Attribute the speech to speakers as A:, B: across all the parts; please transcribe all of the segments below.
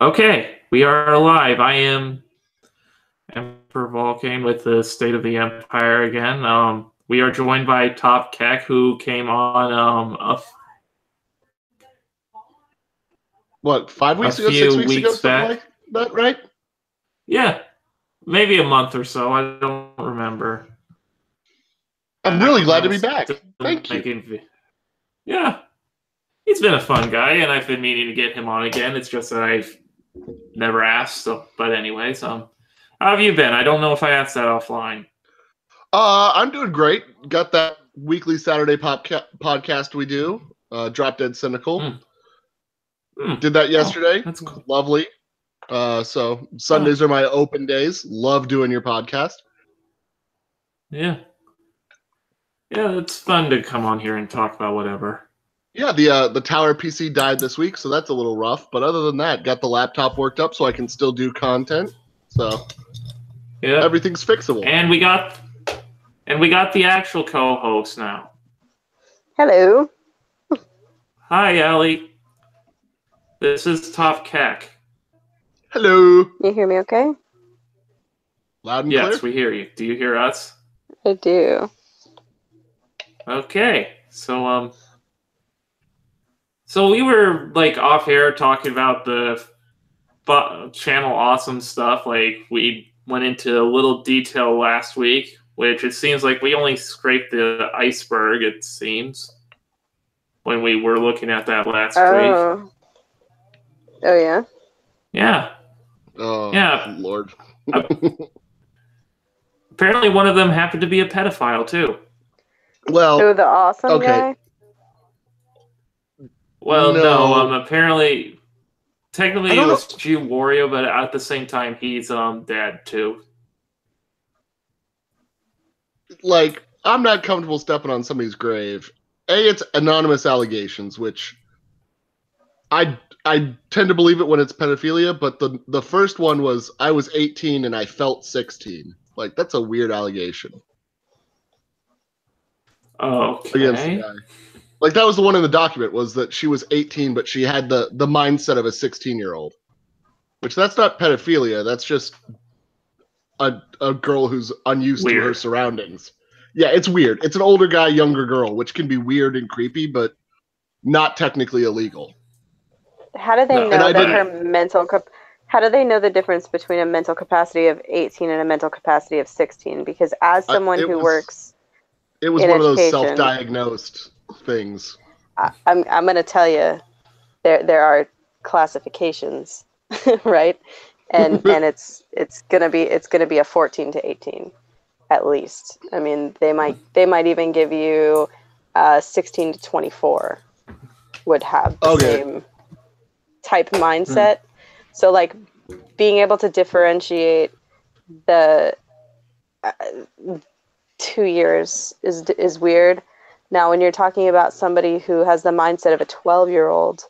A: Okay, we are live. I am Emperor Vulcan with the State of the Empire again. We are joined by Top Keck, who came on
B: What, five
A: a
B: weeks ago,
A: few
B: 6 weeks ago,
A: weeks
B: something
A: back.
B: like that, right?
A: Yeah, maybe a month or so. I don't remember.
B: I'm
A: Back
B: really
A: when I
B: glad to be
A: was
B: back.
A: still
B: Thank you.
A: making. Yeah, he's been a fun guy, and I've been meaning to get him on again. It's just that I've never asked. So, but anyways, how have you been? I don't know if I asked that offline.
B: I'm doing great. Got that weekly Saturday podcast we do. Drop Dead Cynical.
A: Hmm. Hmm.
B: Did that yesterday.
A: That's cool.
B: Lovely. So
A: Oh,
B: Sundays are my open days. Love doing your podcast.
A: yeah. Yeah, it's fun to come on here and talk about whatever.
B: Yeah, the Tower PC died this week, so that's a little rough. But other than that, got the laptop worked up so I can still do content. So
A: Yeah.
B: everything's fixable.
A: And we got the actual co-host now.
C: Hello.
A: Hi, Allie. This is Top Keck.
B: Hello.
C: You hear me okay?
B: Loud and
A: Yes,
B: clear.
A: we hear you. Do you hear us?
C: I do.
A: Okay. So we were like off air talking about the channel awesome stuff. Like we went into a little detail last week, which it seems like we only scraped the iceberg, it seems, when we were looking at that last week.
C: Oh yeah?
A: Yeah.
B: Oh,
A: yeah.
B: Lord.
A: Apparently one of them happened to be a pedophile, too.
B: Well,
C: the awesome guy?
A: Well, no, apparently, technically it was G Wario, but at the same time, he's dead, too.
B: Like, I'm not comfortable stepping on somebody's grave. It's anonymous allegations, which I tend to believe it when it's pedophilia, but the first one was I was 18 and I felt 16. Like, that's a weird allegation.
A: Okay.
B: Against the guy. Like, that was the one in the document, was that she was 18, but she had the mindset of a 16-year-old. Which, that's not pedophilia, that's just a girl who's unused to her surroundings. Yeah, it's weird. It's an older guy, younger girl, which can be weird and creepy, but not technically illegal.
C: How do they know that her mental how do they know the difference between a mental capacity of 18 and a mental capacity of 16? Because as someone who works
B: it was one of those self-diagnosed things.
C: I'm going to tell you there are classifications, right? And it's going to be a 14 to 18 at least. I mean, they might even give you 16 to 24 would have the same type mindset. So like being able to differentiate the 2 years is weird. Now, when you're talking about somebody who has the mindset of a 12-year-old,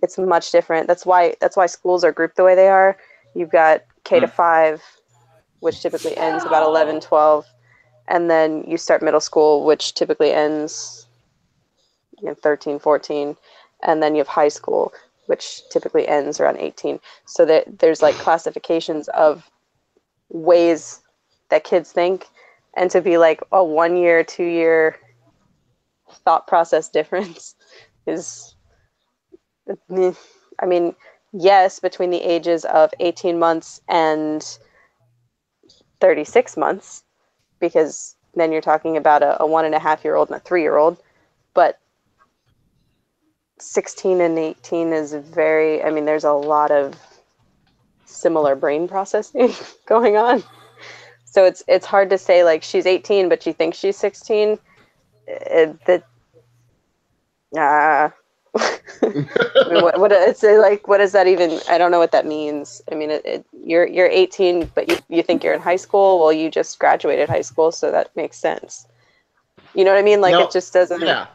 C: it's much different. That's why schools are grouped the way they are. You've got K to 5, which typically ends about 11, 12, and then you start middle school, which typically ends 13, 14, and then you have high school, which typically ends around 18. So there's like classifications of ways that kids think, and to be like a 1 year, 2 year thought process difference is, I mean, yes, between the ages of 18 months and 36 months, because then you're talking about a 1.5-year-old and a 3-year-old, but 16 and 18 is there's a lot of similar brain processing going on. So it's hard to say like she's 18 but she thinks she's 16. What does that even? I don't know what that means. I mean, you're 18 but you think you're in high school. Well, you just graduated high school, so that makes sense. You know what I mean? Like, it just doesn't.
B: Yeah.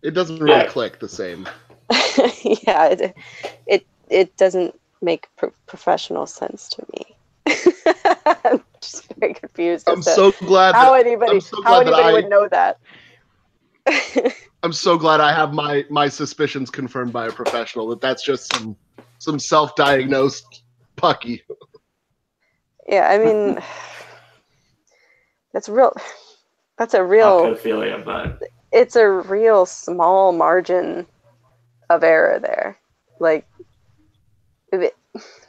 B: It doesn't really click the same.
C: Yeah, it doesn't make professional sense to me. I'm just very confused.
B: I'm so glad
C: how anybody would know that.
B: I'm so glad I have my suspicions confirmed by a professional that that's just some some self-diagnosed pucky.
C: Yeah, I mean, that's real. That's a
A: Not
C: real.
A: pedophilia, but
C: It's a real small margin of error there. Like,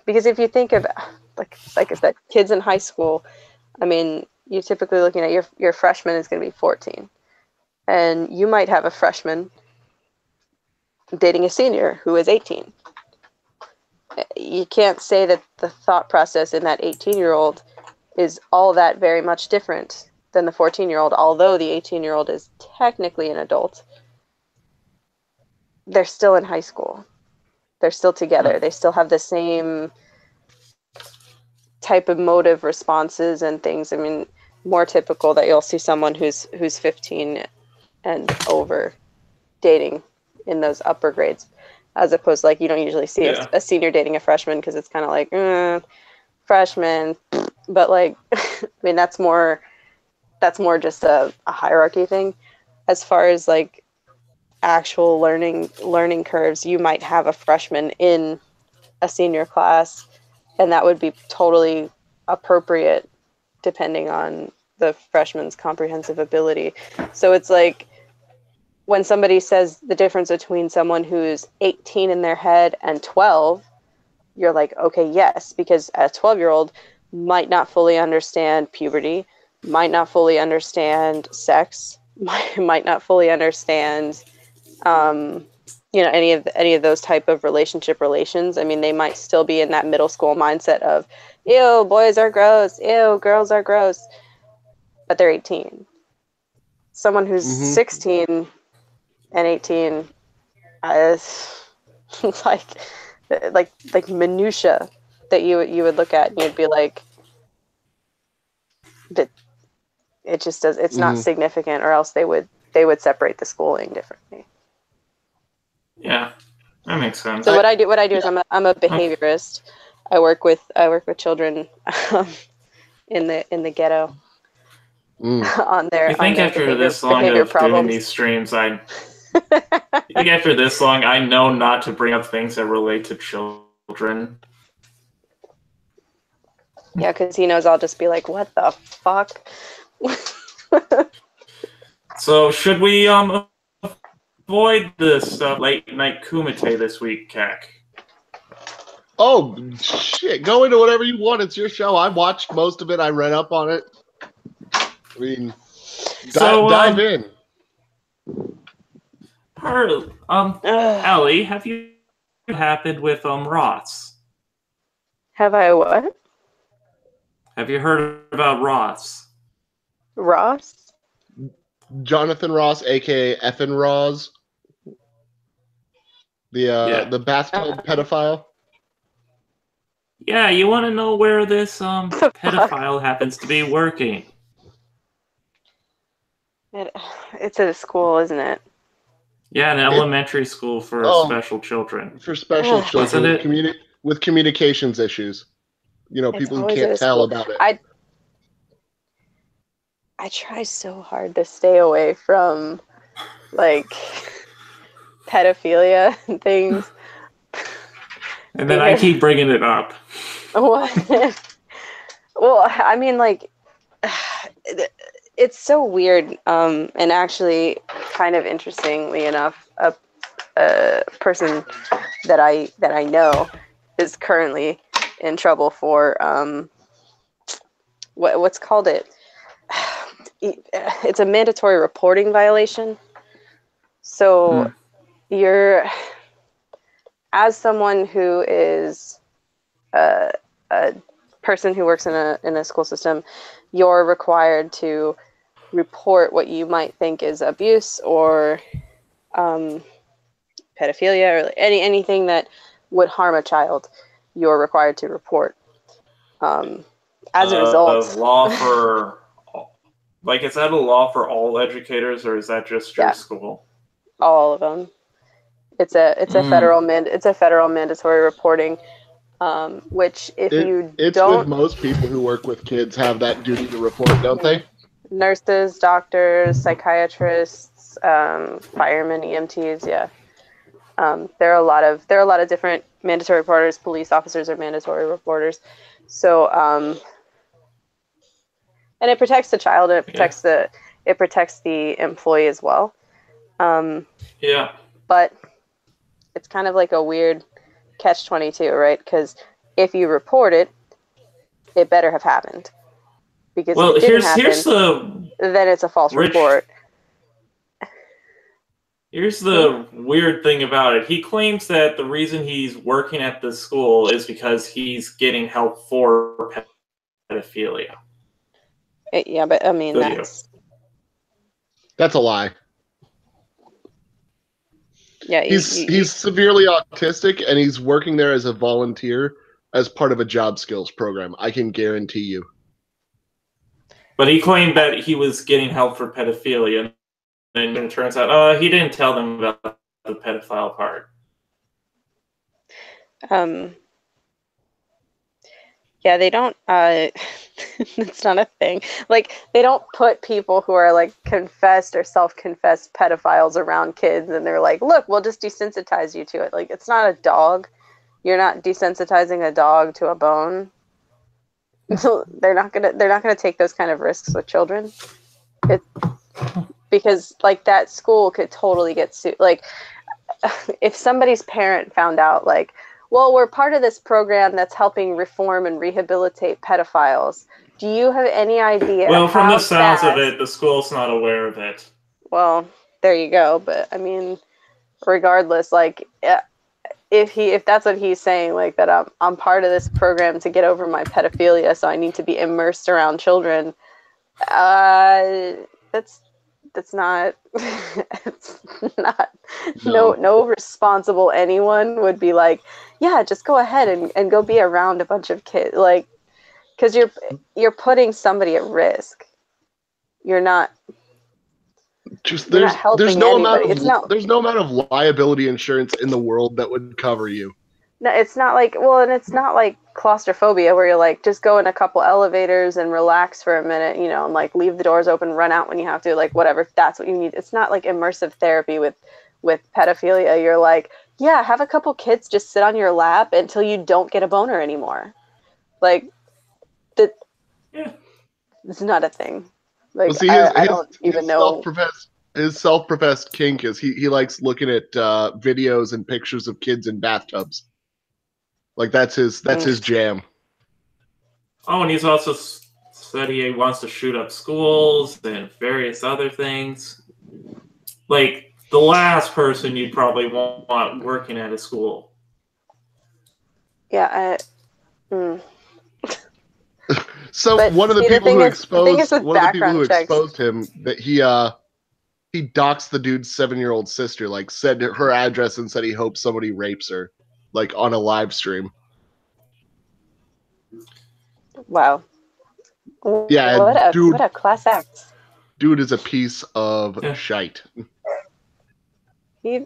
C: because if you think of, like I said, kids in high school, I mean, you're typically looking at your freshman is going to be 14. And you might have a freshman dating a senior who is 18. You can't say that the thought process in that 18-year-old is all that very much different than the 14-year-old, although the 18-year-old is technically an adult. They're still in high school. They're still together. They still have the same type of motive responses and things. I mean, more typical that you'll see someone who's 15 and over dating in those upper grades, as opposed to, like, you don't usually see a senior dating a freshman because it's kind of like freshman, but like I mean that's more just a hierarchy thing. As far as like actual learning curves, you might have a freshman in a senior class, and that would be totally appropriate depending on the freshman's comprehensive ability. So it's like when somebody says the difference between someone who's 18 in their head and 12, you're like, okay, yes, because a 12-year-old might not fully understand puberty, might not fully understand sex, might not fully understand any of those type of relations. I mean, they might still be in that middle school mindset of, ew, boys are gross, ew, girls are gross, but they're 18. Someone who's 16 and 18 is like minutia that you would look at and you'd be like, that it just does, it's not significant, or else they would separate the schooling differently.
A: Yeah, that makes sense.
C: So what I do is I'm a behaviorist. I work with children in the ghetto on their.
A: I think after this long of doing these streams, I think after this long, I know not to bring up things that relate to children.
C: Yeah, because he knows I'll just be like, "What the fuck."
A: So should we avoid this late night kumite this week, Kek?
B: Oh shit! Go into whatever you want. It's your show. I watched most of it. I read up on it. I mean, dive in.
A: Ellie, have you happened with Ross?
C: Have I what?
A: Have you heard about Ross?
C: Ross?
B: Jonathan Ross, aka Effin Ross, the bathtub pedophile.
A: Yeah, you want to know where this pedophile happens to be working?
C: It's at a school, isn't it?
A: Yeah, an elementary school for special children.
B: For special children with communications issues. You know, people who can't tell about it.
C: I try so hard to stay away from, like, pedophilia and things.
A: And then I keep bringing it up.
C: What? Well, I mean, like, it's so weird. And actually, kind of interestingly enough, a person that I know is currently in trouble for what's called it. It's a mandatory reporting violation. So you're, as someone who is a person who works in a school system, you're required to report what you might think is abuse or pedophilia or anything that would harm a child. You're required to report. As a result,
A: law for is that a law for all educators, or is that just your school?
C: All of them. It's a federal mandatory reporting. Which it's with
B: most people who work with kids have that duty to report, don't they?
C: Nurses, doctors, psychiatrists, firemen, EMTs, yeah. There are a lot of different mandatory reporters. Police officers are mandatory reporters. So, and it protects the child, and it protects the employee as well.
A: Yeah.
C: But it's kind of like a weird catch-22, right? Because if you report it, it better have happened. Because if it didn't happen, then it's a false report.
A: Here's the weird thing about it. He claims that the reason he's working at the school is because he's getting help for pedophilia.
C: Yeah, but I mean,
B: that's a lie.
C: Yeah,
B: he's severely autistic, and he's working there as a volunteer as part of a job skills program. I can guarantee you.
A: But he claimed that he was getting help for pedophilia, and it turns out he didn't tell them about the pedophile part.
C: Yeah, they don't. It's not a thing. Like, they don't put people who are like confessed or self-confessed pedophiles around kids, and they're like, "Look, we'll just desensitize you to it." Like, it's not a dog. You're not desensitizing a dog to a bone. So they're not gonna take those kind of risks with children. Because like that school could totally get sued. Like, if somebody's parent found out, like, well, we're part of this program that's helping reform and rehabilitate pedophiles. Do you have any idea?
A: Well, from the sounds of it, the school's not aware of it.
C: Well, there you go. But I mean, regardless, like, if that's what he's saying, like that I'm part of this program to get over my pedophilia, so I need to be immersed around children. That's not. It's not. No responsible anyone would be like, yeah, just go ahead and go be around a bunch of kids, like, because you're putting somebody at risk. You're not.
B: Just there's no amount of liability insurance in the world that would cover you.
C: No, it's not like, well, and it's not like claustrophobia where you're like, just go in a couple elevators and relax for a minute, you know, and like leave the doors open, run out when you have to, like whatever, if that's what you need. It's not like immersive therapy with pedophilia. You're like, yeah, have a couple kids just sit on your lap until you don't get a boner anymore. Like, it's not a thing. Like, well, see, I don't even know.
B: His self-professed kink is he likes looking at videos and pictures of kids in bathtubs. Like, that's his jam.
A: Oh, and he's also said he wants to shoot up schools and various other things. Like, the last person you'd probably want working at a school.
C: Yeah,
B: So
C: but
B: one of the people who exposed him, that he doxed the dude's 7-year-old sister, like said her address and said he hopes somebody rapes her, like on a live stream.
C: Wow.
B: Yeah,
C: what a class act.
B: Dude is a piece of shite.
C: He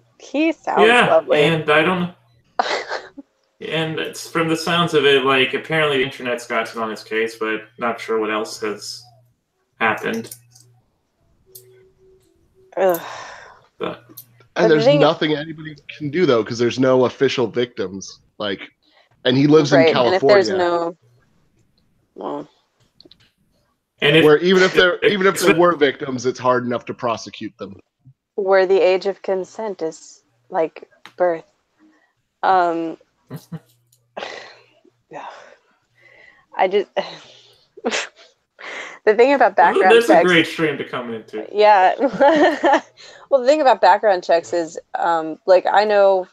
C: sounds lovely.
A: And I don't know. And it's from the sounds of it, like, apparently the internet's gotten on his case, but not sure what else has happened.
C: Ugh.
B: And there's nothing anybody can do, though, because there's no official victims. Like, and he lives in California.
C: And if there's no, well,
A: and
B: where even if there were victims, it's hard enough to prosecute them.
C: Where the age of consent is like birth. I just the thing about background checks.
A: That's a great stream to come into.
C: Yeah. Well, the thing about background checks is, like, I know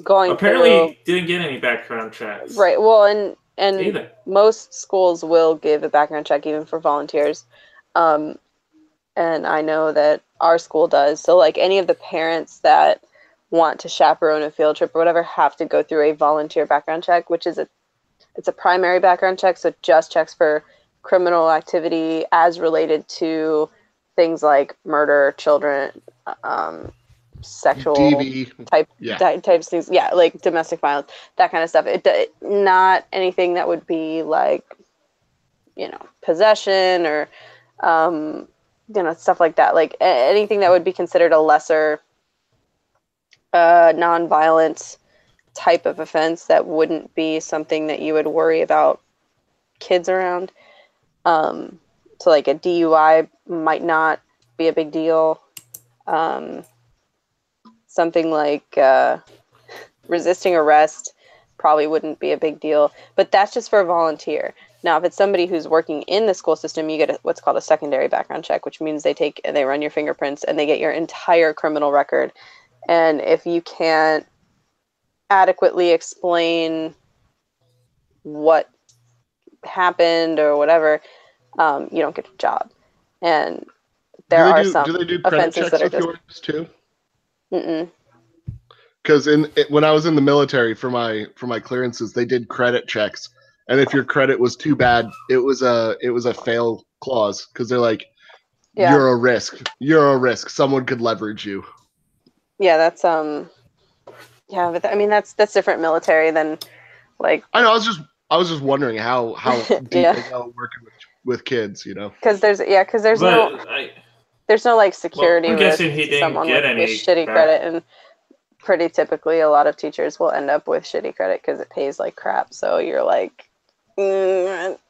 C: going
A: apparently didn't get any background checks.
C: Right. Well, and most schools will give a background check even for volunteers. And I know that our school does. So, like, any of the parents that want to chaperone a field trip or whatever have to go through a volunteer background check, which is it's a primary background check, so it just checks for criminal activity as related to things like murder, children, sexual types things, like domestic violence, that kind of stuff. It not anything that would be like, you know, possession or you know, stuff like that, like anything that would be considered a lesser non-violent type of offense that wouldn't be something that you would worry about kids around. So like a DUI might not be a big deal. Something like resisting arrest probably wouldn't be a big deal, but that's just for a volunteer. Now, if it's somebody who's working in the school system, you get what's called a secondary background check, which means they run your fingerprints and they get your entire criminal record. And if you can't adequately explain what happened or whatever, you don't get a job. And there are some
B: do they do credit
C: offenses
B: checks
C: that are
B: with
C: just
B: yours too?
C: Mm-mm.
B: Because when I was in the military for my clearances, they did credit checks, and if your credit was too bad, it was a fail clause because they're like,
C: Yeah.
B: you're a risk. You're a risk. Someone could leverage you.
C: Yeah, that's yeah, but I mean that's different military than like.
B: I know. I was just wondering how deep
C: Yeah.
B: they go working with kids, you know.
C: Because there's no like security
A: I'm
C: risk
A: guessing he
C: to
A: didn't
C: someone
A: get
C: with
A: any
C: shitty
A: back.
C: credit, and pretty typically a lot of teachers will end up with shitty credit because it pays like crap. So you're like, you're like,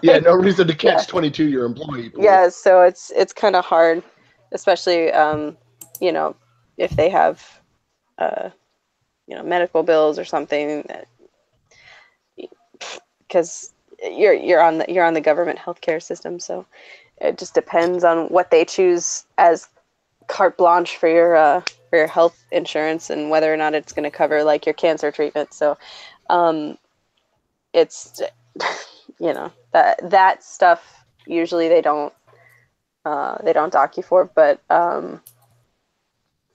B: Yeah, no reason to catch
C: Yeah.
B: 22 your employee. Pool.
C: Yeah, so it's kind of hard, especially you know, if they have you know, medical bills or something, because you're on the government healthcare system. So it just depends on what they choose as carte blanche for your health insurance and whether or not it's going to cover like your cancer treatment. So it's you know, that stuff usually they don't dock you for, but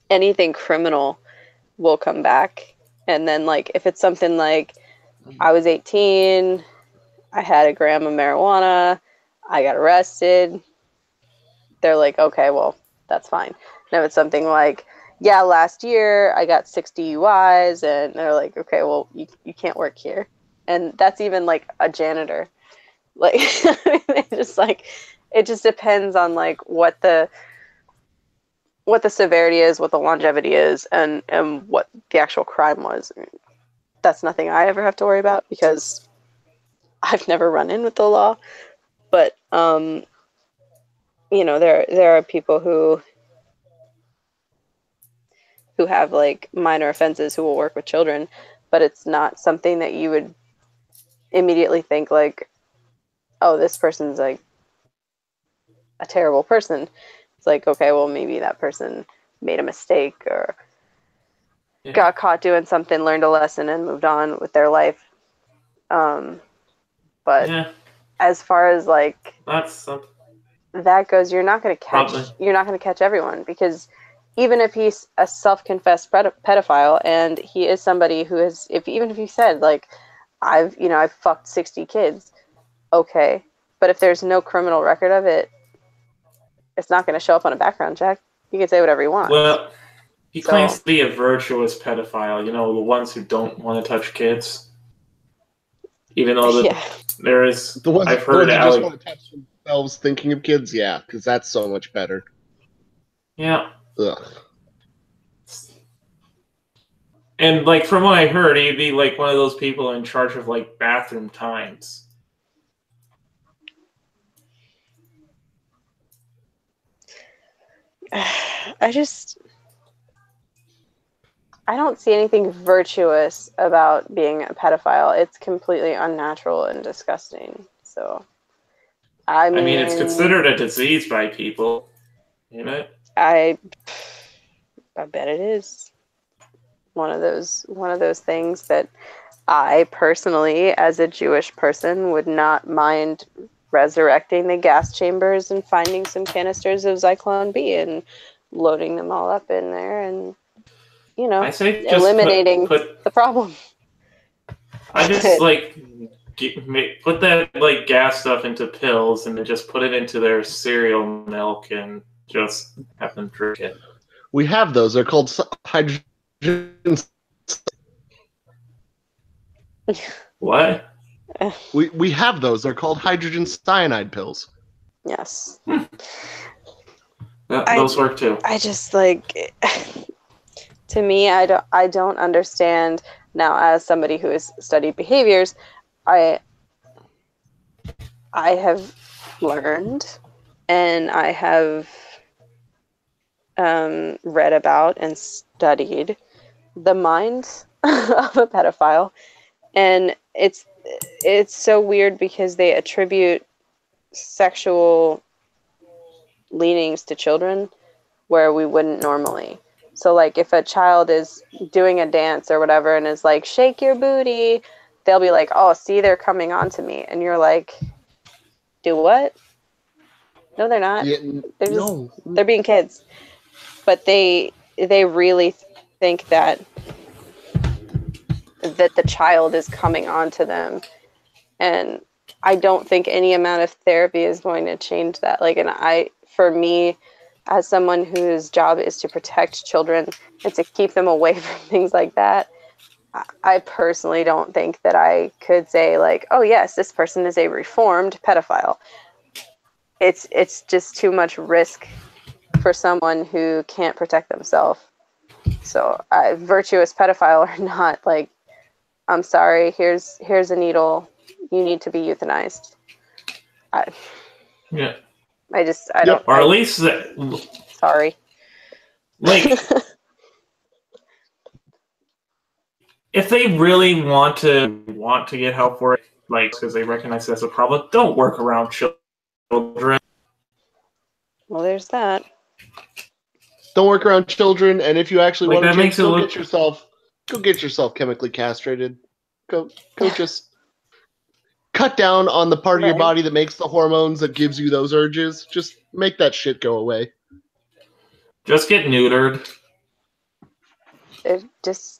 C: anything criminal will come back. And then like if it's something like I was 18, I had a gram of marijuana, I got arrested, they're like, okay, well, that's fine. And if it's something like, yeah, last year I got 6 DUIs, and they're like, okay, well, you can't work here. And that's even like a janitor. Like, it just depends on like what the severity is, what the longevity is, and what the actual crime was. That's nothing I ever have to worry about because I've never run in with the law. But you know, there are people who have like minor offenses who will work with children, but it's not something that you would immediately think like, oh, this person's like a terrible person. It's like, okay, well, maybe that person made a mistake or got caught doing something, learned a lesson, and moved on with their life. But as far as like that goes, you're not going to catch everyone, because even if he's a self-confessed pedophile and he is somebody who is, even if he said like, I've fucked 60 kids, okay, but if there's no criminal record of it, it's not going to show up on a background check. You can say whatever you want.
A: Well, he claims to be a virtuous pedophile, you know, the ones who don't want to touch kids. Even though there is,
B: the ones,
A: I've heard
B: that just want to touch themselves thinking of kids, yeah, because that's so much better.
A: Yeah.
B: Ugh.
A: And like from what I heard, he'd be like one of those people in charge of like bathroom times.
C: I don't see anything virtuous about being a pedophile. It's completely unnatural and disgusting. So, I mean
A: it's considered a disease by people, isn't it?
C: I bet it is one of those things that I personally, as a Jewish person, would not mind resurrecting the gas chambers and finding some canisters of Zyklon B and loading them all up in there and, you know,
A: I say just
C: eliminating
A: put
C: the problem.
A: I just like put that like gas stuff into pills and then just put it into their cereal milk and just have them drink it.
B: We have those. They're called hydrogen.
A: What?
B: We have those. They're called hydrogen cyanide pills.
C: Yes.
A: Those work too.
C: I just like To me, I don't understand now. As somebody who has studied behaviors, I have learned, and I have read about and studied the mind of a pedophile, and it's so weird because they attribute sexual leanings to children where we wouldn't normally. So like if a child is doing a dance or whatever and is like, shake your booty, they'll be like, oh, see, they're coming on to me. And you're like, do what? No, they're not.
B: Yeah,
C: They're being kids. But they really think that the child is coming on to them. And I don't think any amount of therapy is going to change that. Like, and for me, as someone whose job is to protect children and to keep them away from things like that, I personally don't think that I could say like, oh yes, this person is a reformed pedophile. It's just too much risk for someone who can't protect themselves. So, virtuous pedophile or not, like, I'm sorry, here's a needle. You need to be euthanized.
A: Yeah.
C: I don't.
A: Or at least,
C: sorry.
A: Like, if they really want to get help for it, like, because they recognize that's a problem, don't work around children.
C: Well, there's that.
B: Don't work around children, and if you actually
A: Like,
B: want
A: that
B: to go get yourself chemically castrated. Go just cut down on the part of your body that makes the hormones that gives you those urges. Just make that shit go away.
A: Just get neutered.
C: It just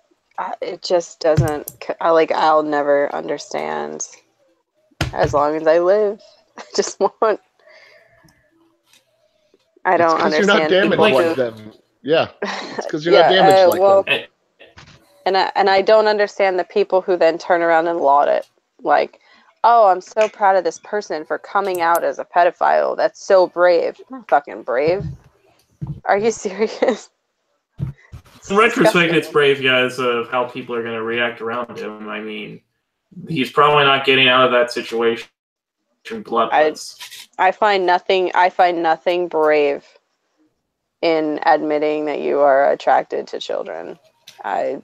C: doesn't. I'll never understand. As long as I live, I just want. I don't understand.
B: You're not damaged like them. Yeah, it's because you're not damaged like them.
C: And I don't understand the people who then turn around and laud it. Like, oh, I'm so proud of this person for coming out as a pedophile. That's so brave. I'm not fucking brave. Are you serious?
A: In retrospect, it's brave, guys, of how people are going to react around him. I mean, he's probably not getting out of that situation bloodless.
C: I find nothing brave in admitting that you are attracted to children. I'm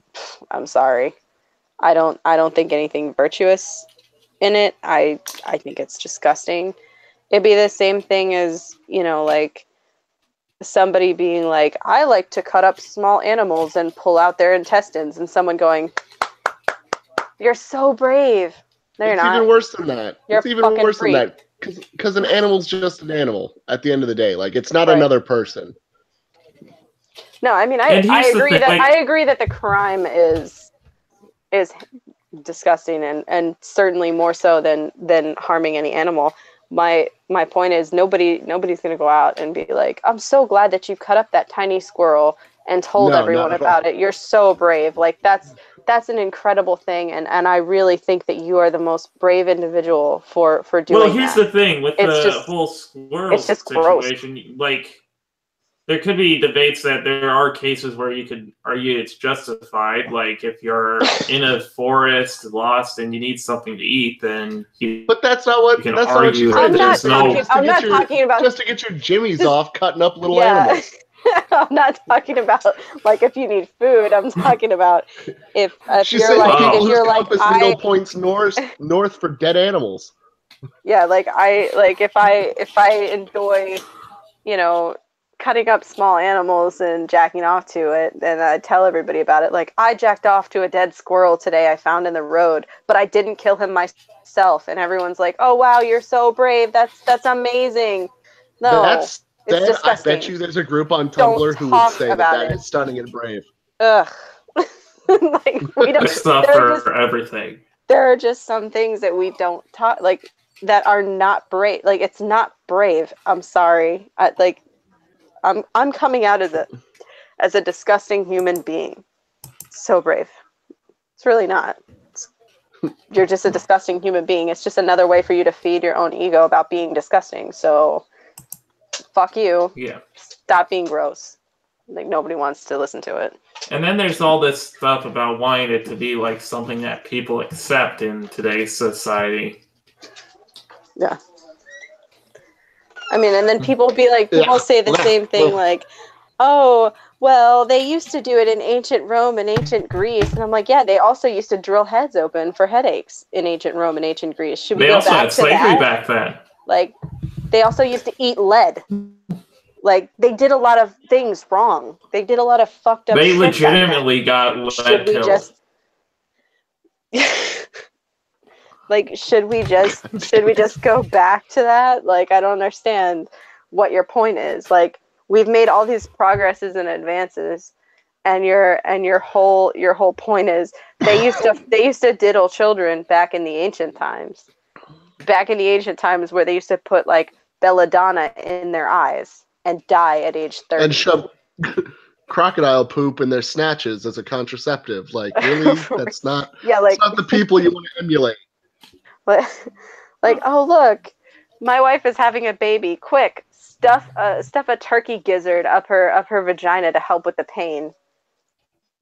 C: sorry. I don't think anything virtuous in it. I think it's disgusting. It'd be the same thing as, like somebody being like, I like to cut up small animals and pull out their intestines, and someone going, you're so brave. No, you're not.
B: It's even worse than that.
C: You're
B: it's even worse than that. Because an animal's just an animal at the end of the day. Like, it's not another person.
C: No, I mean, I agree that the crime is disgusting and certainly more so than harming any animal. My point is nobody's going to go out and be like, I'm so glad that you cut up that tiny squirrel and told everyone about it. You're so brave. Like, that's an incredible thing, and I really think that you are the most brave individual for doing that.
A: Well, here's the thing with the whole squirrel situation. Gross. Like, there could be debates that there are cases where you could argue it's justified. Like, if you're in a forest, lost, and you need something to eat, then
B: But that's not what. That's not what you
C: said. I'm not talking about
B: just to get your jimmies off, cutting up little animals.
C: I'm not talking about like if you need food. I'm talking about if you're like
B: needle points north for dead animals.
C: Yeah, if I enjoy, cutting up small animals and jacking off to it, then I tell everybody about it. Like, I jacked off to a dead squirrel today I found in the road, but I didn't kill him myself. And everyone's like, "Oh wow, you're so brave. That's amazing." No. It's disgusting.
B: I bet you there's a group on Tumblr who would say that is stunning and brave.
C: Ugh. Like, we don't.
A: Stuff for everything.
C: There are just some things that we don't talk, like, that are not brave. Like, it's not brave. I'm sorry. I'm coming out as a disgusting human being. So brave. It's really not. You're just a disgusting human being. It's just another way for you to feed your own ego about being disgusting. So, fuck you.
A: Yeah.
C: Stop being gross. Like nobody wants to listen to it.
A: And then there's all this stuff about wanting it to be like something that people accept in today's society.
C: Yeah. I mean, and then people be like, people say the same thing, like, oh, well, they used to do it in ancient Rome and ancient Greece. And I'm like, yeah, they also used to drill heads open for headaches in ancient Rome and ancient Greece. Should we
A: They
C: go
A: also
C: back
A: had
C: to
A: slavery
C: that?
A: back then.
C: Like, they also used to eat lead. Like, they did a lot of things wrong. They did a lot of fucked up
A: They
C: shit
A: legitimately got lead pills.
C: Like, should we just go back to that? Like, I don't understand what your point is. Like, we've made all these progresses and advances, and your whole point is they used to diddle children back in the ancient times. Back in the ancient times where they used to put like belladonna in their eyes and die at age 30.
B: And shove crocodile poop in their snatches as a contraceptive. Like, really? That's not
C: like,
B: that's not the people you want to emulate.
C: Like, oh look, my wife is having a baby. Quick, stuff a turkey gizzard up her vagina to help with the pain.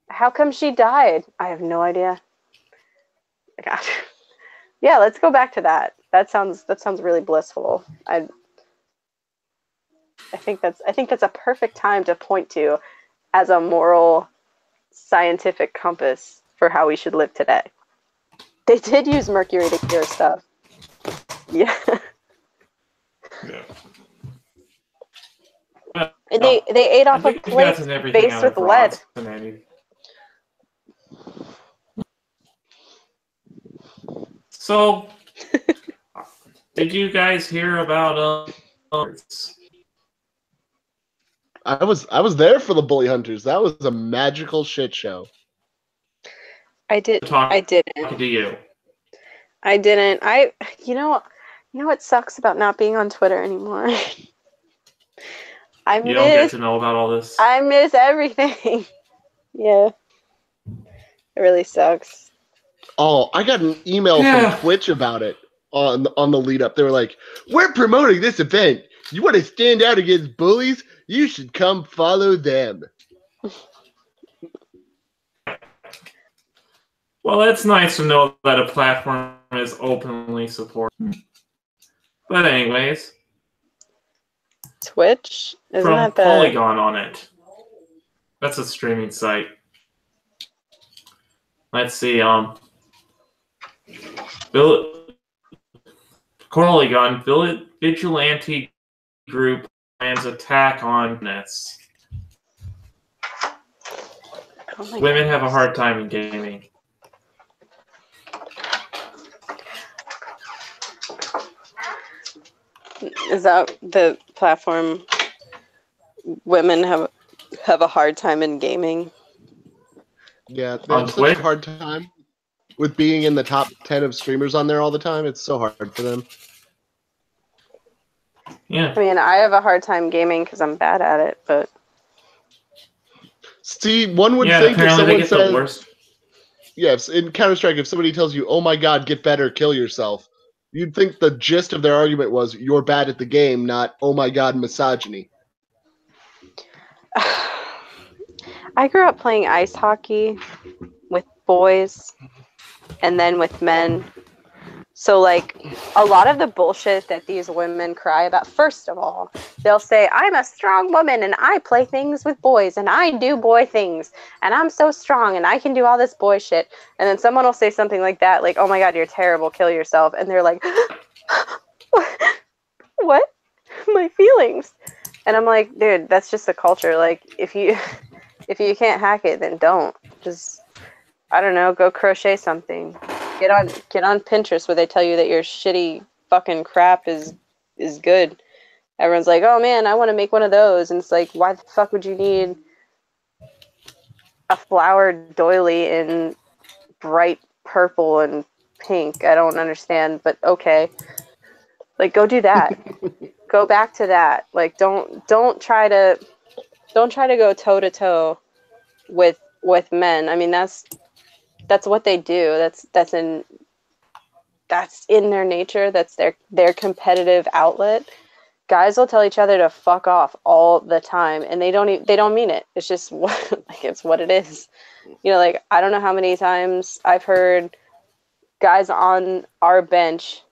C: How come she died? I have no idea. God. Yeah, let's go back to that. That sounds really blissful. I think that's a perfect time to point to as a moral scientific compass for how we should live today. They did use mercury to cure stuff. Yeah. They ate off of plates based with lead.
A: So, did you guys hear about
B: I was there for the Bully Hunters. That was a magical shit show.
C: I didn't.
A: To you.
C: I didn't. You know what sucks about not being on Twitter anymore?
A: You don't get to know about all this.
C: I miss everything. Yeah. It really sucks.
B: Oh, I got an email from Twitch about it on the lead up. They were like, "We're promoting this event. You want to stand out against bullies? You should come follow them."
A: Well, it's nice to know that a platform is openly supported. But anyways,
C: Twitch? Isn't
A: from
C: that
A: Polygon on it. That's a streaming site. Let's see. Polygon vigilante group plans attack on nets. Women have a hard time in gaming.
C: Is that the platform women have a hard time in gaming?
B: Yeah, they have such a hard time with being in the top 10 of streamers on there all the time. It's so hard for them.
A: Yeah.
C: I mean, I have a hard time gaming because I'm bad at it, but...
B: See, one would think if someone says...
A: worst.
B: Yes, in Counter-Strike, if somebody tells you, "Oh my god, get better, kill yourself," you'd think the gist of their argument was, "You're bad at the game," not, "Oh my god, misogyny."
C: I grew up playing ice hockey with boys and then with men. So, like, a lot of the bullshit that these women cry about, first of all, they'll say, "I'm a strong woman and I play things with boys and I do boy things and I'm so strong and I can do all this boy shit." And then someone will say something like that, like, "Oh my god, you're terrible, kill yourself." And they're like, "What? My feelings?" And I'm like, dude, that's just the culture. Like, if you can't hack it, then don't. Just, I don't know, go crochet something. Get on Pinterest where they tell you that your shitty fucking crap is good. Everyone's like, "Oh man, I want to make one of those." And it's like, why the fuck would you need a flowered doily in bright purple and pink? I don't understand, but okay. Like, go do that. Go back to that. Like, don't try to go toe to toe with men. I mean, that's what they do. That's in their nature. That's their competitive outlet. guys will tell each other to fuck off all the time, and they don't mean it. It's just it's what it is. You know, like, I don't know how many times I've heard guys on our bench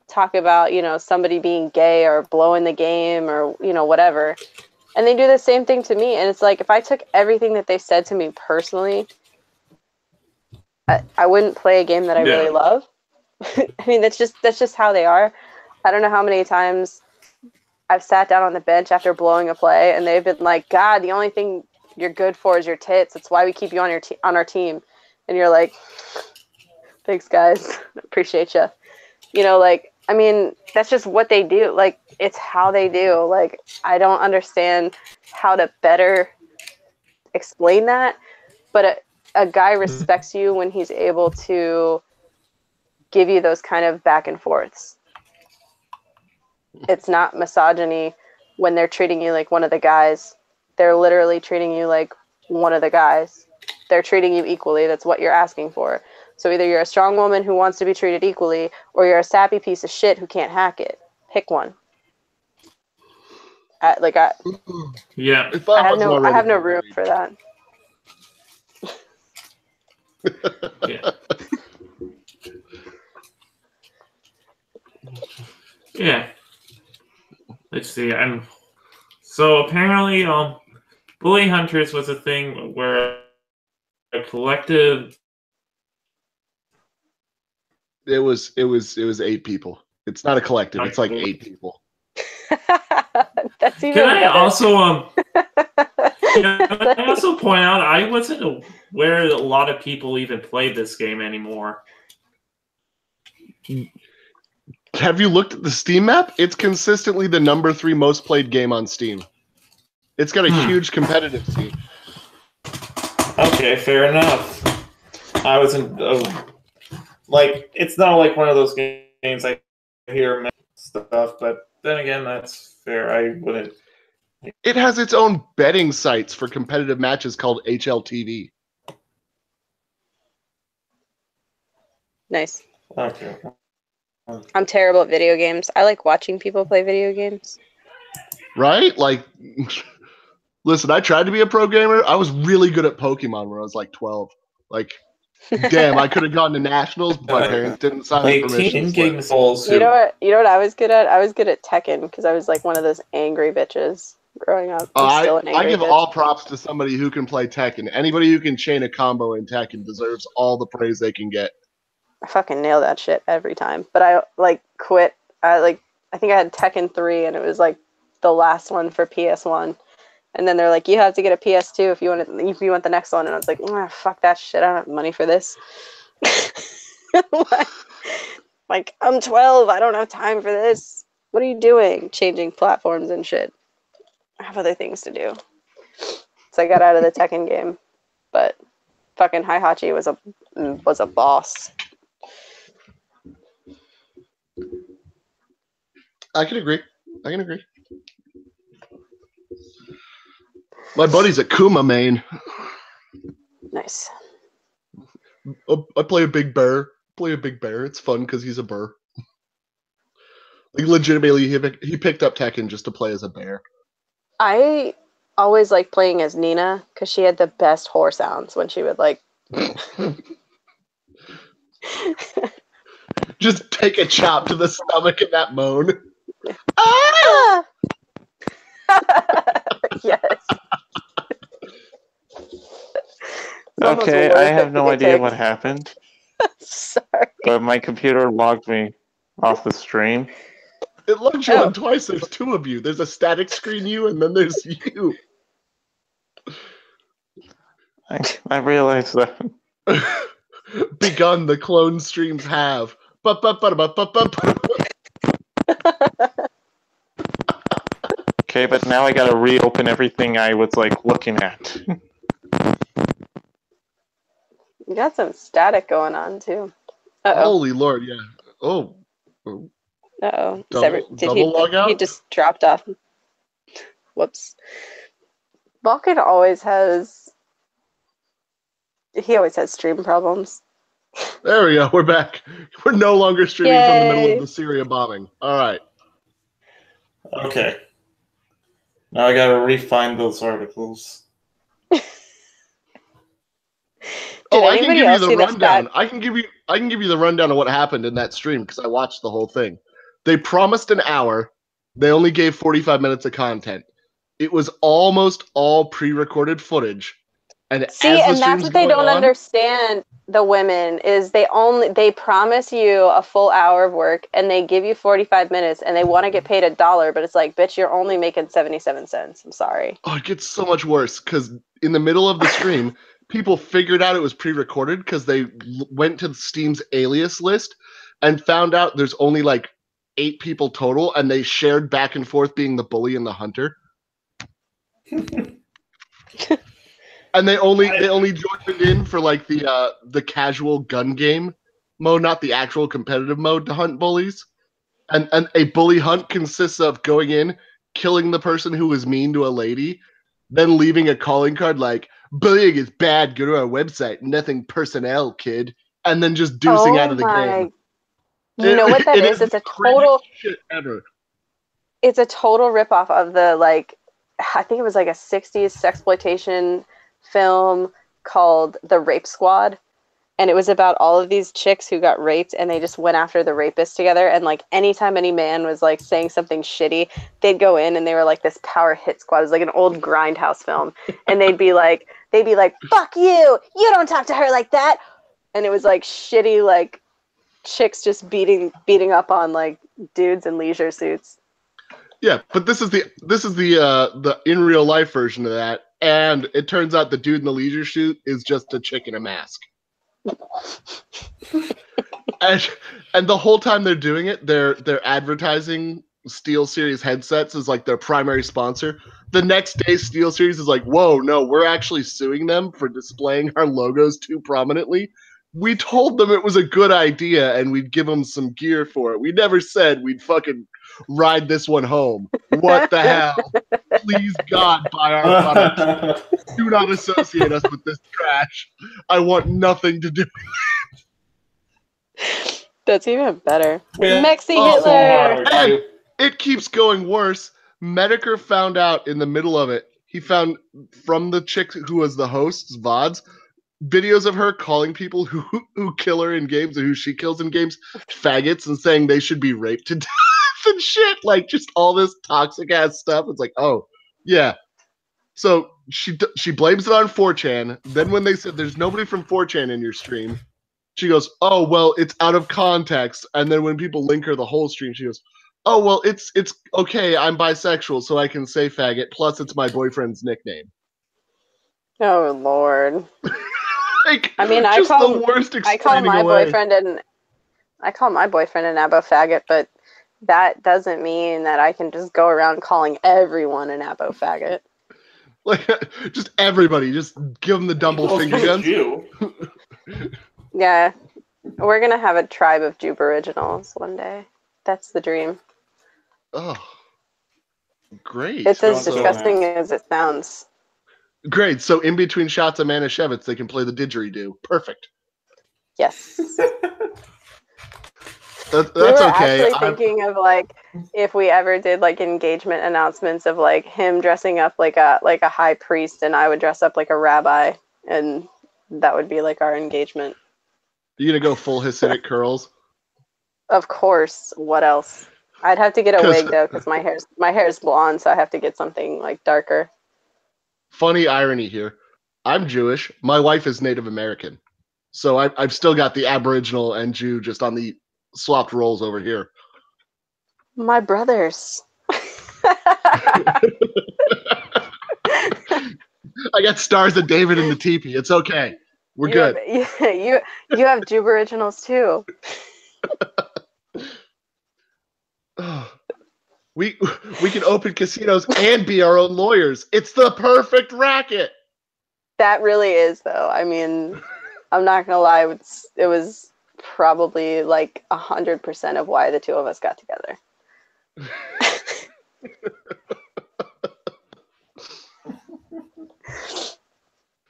C: talk about, you know, somebody being gay or blowing the game or, you know, whatever. And they do the same thing to me. And it's like, if I took everything that they said to me personally, I wouldn't play a game that I really love. I mean, that's just how they are. I don't know how many times I've sat down on the bench after blowing a play and they've been like, God, the only thing you're good for is your tits. That's why we keep you on on our team. And you're like, thanks, guys. Appreciate you. You know, like, I mean, that's just what they do. Like, it's how they do. Like, I don't understand how to better explain that. But a guy respects you when he's able to give you those kind of back and forths. It's not misogyny when they're treating you like one of the guys. They're literally treating you like one of the guys. They're treating you equally. That's what you're asking for. So either you're a strong woman who wants to be treated equally, or you're a sappy piece of shit who can't hack it. Pick one. I have no room for that.
A: Yeah. Yeah. Let's see. So apparently, Bully Hunters was a thing where a collective.
B: It was 8 people. It's not a collective. It's like 8 people.
C: That's even
A: Can I
C: better.
A: also can I also point out I wasn't aware that a lot of people even played this game anymore.
B: Have you looked at the Steam map? It's consistently the number 3 most played game on Steam. It's got a huge competitive scene.
A: Okay, fair enough. I wasn't like, it's not like one of those games I hear stuff, but then again, that's fair. I wouldn't.
B: It has its own betting sites for competitive matches called HLTV.
C: Nice.
A: Okay.
C: I'm terrible at video games. I like watching people play video games.
B: Right? Like, listen, I tried to be a pro gamer. I was really good at Pokemon when I was like 12. Like, damn, I could have gone to nationals, but my parents didn't sign the permission slip.
C: You know what I was good at? I was good at Tekken because I was like one of those angry bitches growing up.
B: I give all props to somebody who can play Tekken. Anybody who can chain a combo in Tekken deserves all the praise they can get.
C: I fucking nail that shit every time. But I like quit. I think I had Tekken 3 and it was like the last one for PS1. And then they're like, you have to get a PS2 if you want the next one. And I was like, fuck that shit. I don't have money for this. Like, I'm 12. I don't have time for this. What are you doing? Changing platforms and shit. I have other things to do. So I got out of the Tekken game. But fucking Heihachi was a boss.
B: I can agree. My buddy's a Kuma main.
C: Nice.
B: I play a big bear. It's fun because he's a bear. Like, legitimately, he picked up Tekken just to play as a bear.
C: I always liked playing as Nina because she had the best whore sounds when she would like.
B: Just take a chop to the stomach in that moan.
C: Ah! Yes.
D: Okay, I have no idea what happened.
C: Sorry.
D: But my computer logged me off the stream.
B: It logs you on twice. There's 2 of you. There's a static screen you, and then there's you.
D: I realized that.
B: Begun the clone streams have.
D: Okay, but now I gotta reopen everything I was like looking at.
C: You got some static going on too.
B: Holy Lord, yeah. Oh.
C: Uh-oh.
B: Double log out?
C: He just dropped off. Whoops. Vulcan always has stream problems.
B: There we go. We're back. We're no longer streaming from the middle of the Syria bombing. All right.
D: Okay. Now I gotta re-find those articles.
B: Oh, I can
C: anybody
B: give you
C: else
B: the
C: see the
B: rundown.
C: fact?
B: I can give you the rundown of what happened in that stream because I watched the whole thing. They promised an hour. They only gave 45 minutes of content. It was almost all pre-recorded footage. And
C: See,
B: as the
C: and that's
B: stream's
C: what they
B: going
C: don't
B: on,
C: understand. The women is they promise you a full hour of work and they give you 45 minutes and they want to get paid $1, but it's like, bitch, you're only making 77 cents. I'm sorry.
B: oh, it gets so much worse because in the middle of the stream, people figured out it was pre-recorded because they went to Steam's alias list and found out there's only like 8 people total, and they shared back and forth being the bully and the hunter. And they only joined in for like the casual gun game mode, not the actual competitive mode to hunt bullies. And a bully hunt consists of going in, killing the person who was mean to a lady, then leaving a calling card like "Bullying is bad. Go to our website. Nothing personnel, kid," and then just deucing out of the game.
C: You know what that is?
B: It's
C: It's a
B: the craziest
C: total
B: shit ever.
C: it's a total ripoff of the like I think it was like a 60s sexploitation film called The Rape Squad. And it was about all of these chicks who got raped and they just went after the rapist together. And like anytime any man was like saying something shitty, they'd go in and they were like this power hit squad. It was like an old Grindhouse film. And they'd be like, fuck you. You don't talk to her like that. And it was like shitty like chicks just beating up on like dudes in leisure suits.
B: Yeah, but this is the in real life version of that, and it turns out the dude in the leisure suit is just a chick in a mask. and the whole time they're doing it, they're advertising SteelSeries headsets as like their primary sponsor. The next day, SteelSeries is like, "Whoa, no, we're actually suing them for displaying our logos too prominently. We told them it was a good idea and we'd give them some gear for it. We never said we'd fucking ride this one home. What the hell? Please, God, buy our product. Do not associate us with this trash. I want nothing to do."
C: That's even better.
D: Yeah.
C: Mexi
B: Oh,
C: Hitler!
B: And it keeps going worse. Medicare found out in the middle of it. He found from the chick who was the host's VODs videos of her calling people who kill her in games and who she kills in games faggots and saying they should be raped to death and shit. Like just all this toxic ass stuff. It's like, oh yeah. So she blames it on 4chan. Then when they said there's nobody from 4chan in your stream, she goes, "Oh well, it's out of context." And then when people link her the whole stream, she goes, "Oh well, it's okay. I'm bisexual, so I can say faggot. Plus, it's my boyfriend's nickname."
C: Oh Lord.
B: Like,
C: I mean,
B: just the worst
C: I call
B: explaining
C: my
B: away.
C: boyfriend an abo faggot, but that doesn't mean that I can just go around calling everyone an abo faggot.
B: Like, just everybody, just give them the double finger guns.
C: Yeah, we're gonna have a tribe of Jube originals one day. That's the dream.
B: Oh, great!
C: It's as
D: So-
C: disgusting as it sounds.
B: Great. So in between shots of Manischewitz, they can play the didgeridoo. Perfect.
C: Yes.
B: That's
C: We were
B: okay.
C: actually thinking of like if we ever did like engagement announcements of like him dressing up like a high priest and I would dress up like a rabbi, and that would be like our engagement.
B: You gonna go full Hasidic curls?
C: Of course. What else? I'd have to get a
B: 'Cause-
C: wig though, because my hair is blonde, so I have to get something like darker.
B: Funny irony here. I'm Jewish. My wife is Native American. So I've still got the Aboriginal and Jew just on the swapped roles over here.
C: My brothers.
B: I got stars of David in the teepee. It's okay. We're good.
C: You have Jube originals too.
B: We can open casinos and be our own lawyers. It's the perfect racket.
C: That really is though. I mean, I'm not gonna lie. It was probably like 100% of why the two of us got together.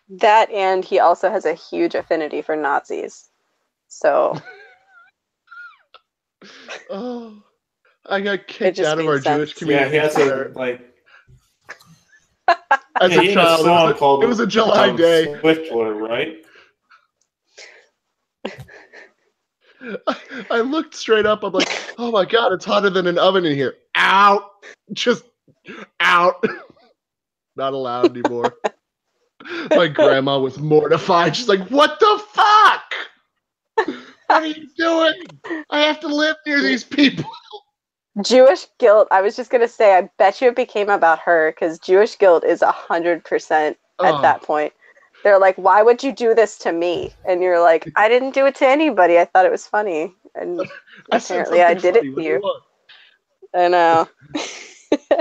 C: That and he also has a huge affinity for Nazis. So
B: Oh, I got kicked
C: just
B: out of our
C: made sense.
B: Jewish community.
A: Yeah, he has a like.
B: As
A: Yeah,
B: a
A: he had a
B: child,
A: song called
B: it was a July day.
A: Swiftler, right?
B: I looked straight up. I'm like, oh my god, it's hotter than an oven in here. Out, just out. Not allowed anymore. My grandma was mortified. She's like, what the fuck? What are you doing? I have to live near these people.
C: Jewish guilt. I was just gonna say, I bet you it became about her because Jewish guilt is 100% at
B: Oh.
C: that point. They're like, "Why would you do this to me?" And you're like, "I didn't do it to anybody. I thought it was funny." And apparently, I did it to you. I know.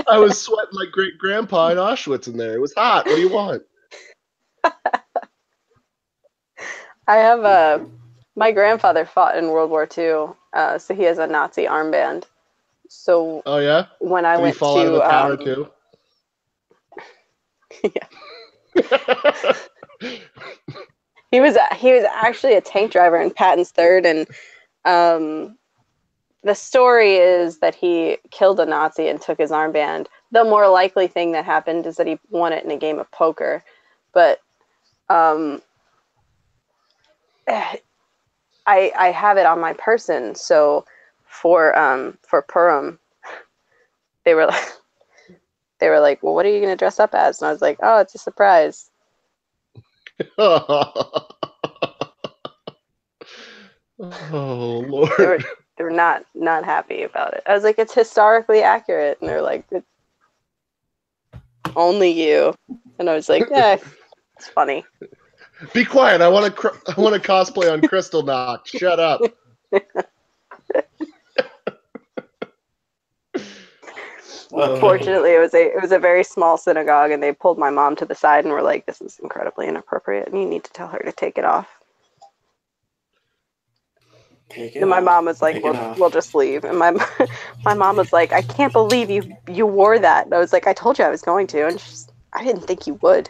B: I was sweating like great grandpa in Auschwitz in there. It was hot. What do you want?
C: I have my grandfather fought in World War II, so he has a Nazi armband. So
B: Oh yeah.
C: when I
B: Did
C: went
B: he fall
C: to
B: out of the tower too?
C: Yeah. He was actually a tank driver in Patton's Third, and the story is that he killed a Nazi and took his armband. The more likely thing that happened is that he won it in a game of poker, but I have it on my person. So for Purim, they were like, well, what are you going to dress up as? And I was like, oh, it's a surprise.
B: Oh Lord.
C: They were not happy about it. I was like, it's historically accurate. And they're like, only you. And I was like, yeah, it's funny.
B: Be quiet. I want to cosplay on Crystal Knock. Shut up.
C: Fortunately, it was a very small synagogue, and they pulled my mom to the side and were like, "This is incredibly inappropriate, and you need to tell her to take it off." And my mom was like, "We'll just leave." And my mom was like, "I can't believe you wore that." And I was like, "I told you I was going to," and I didn't think you would.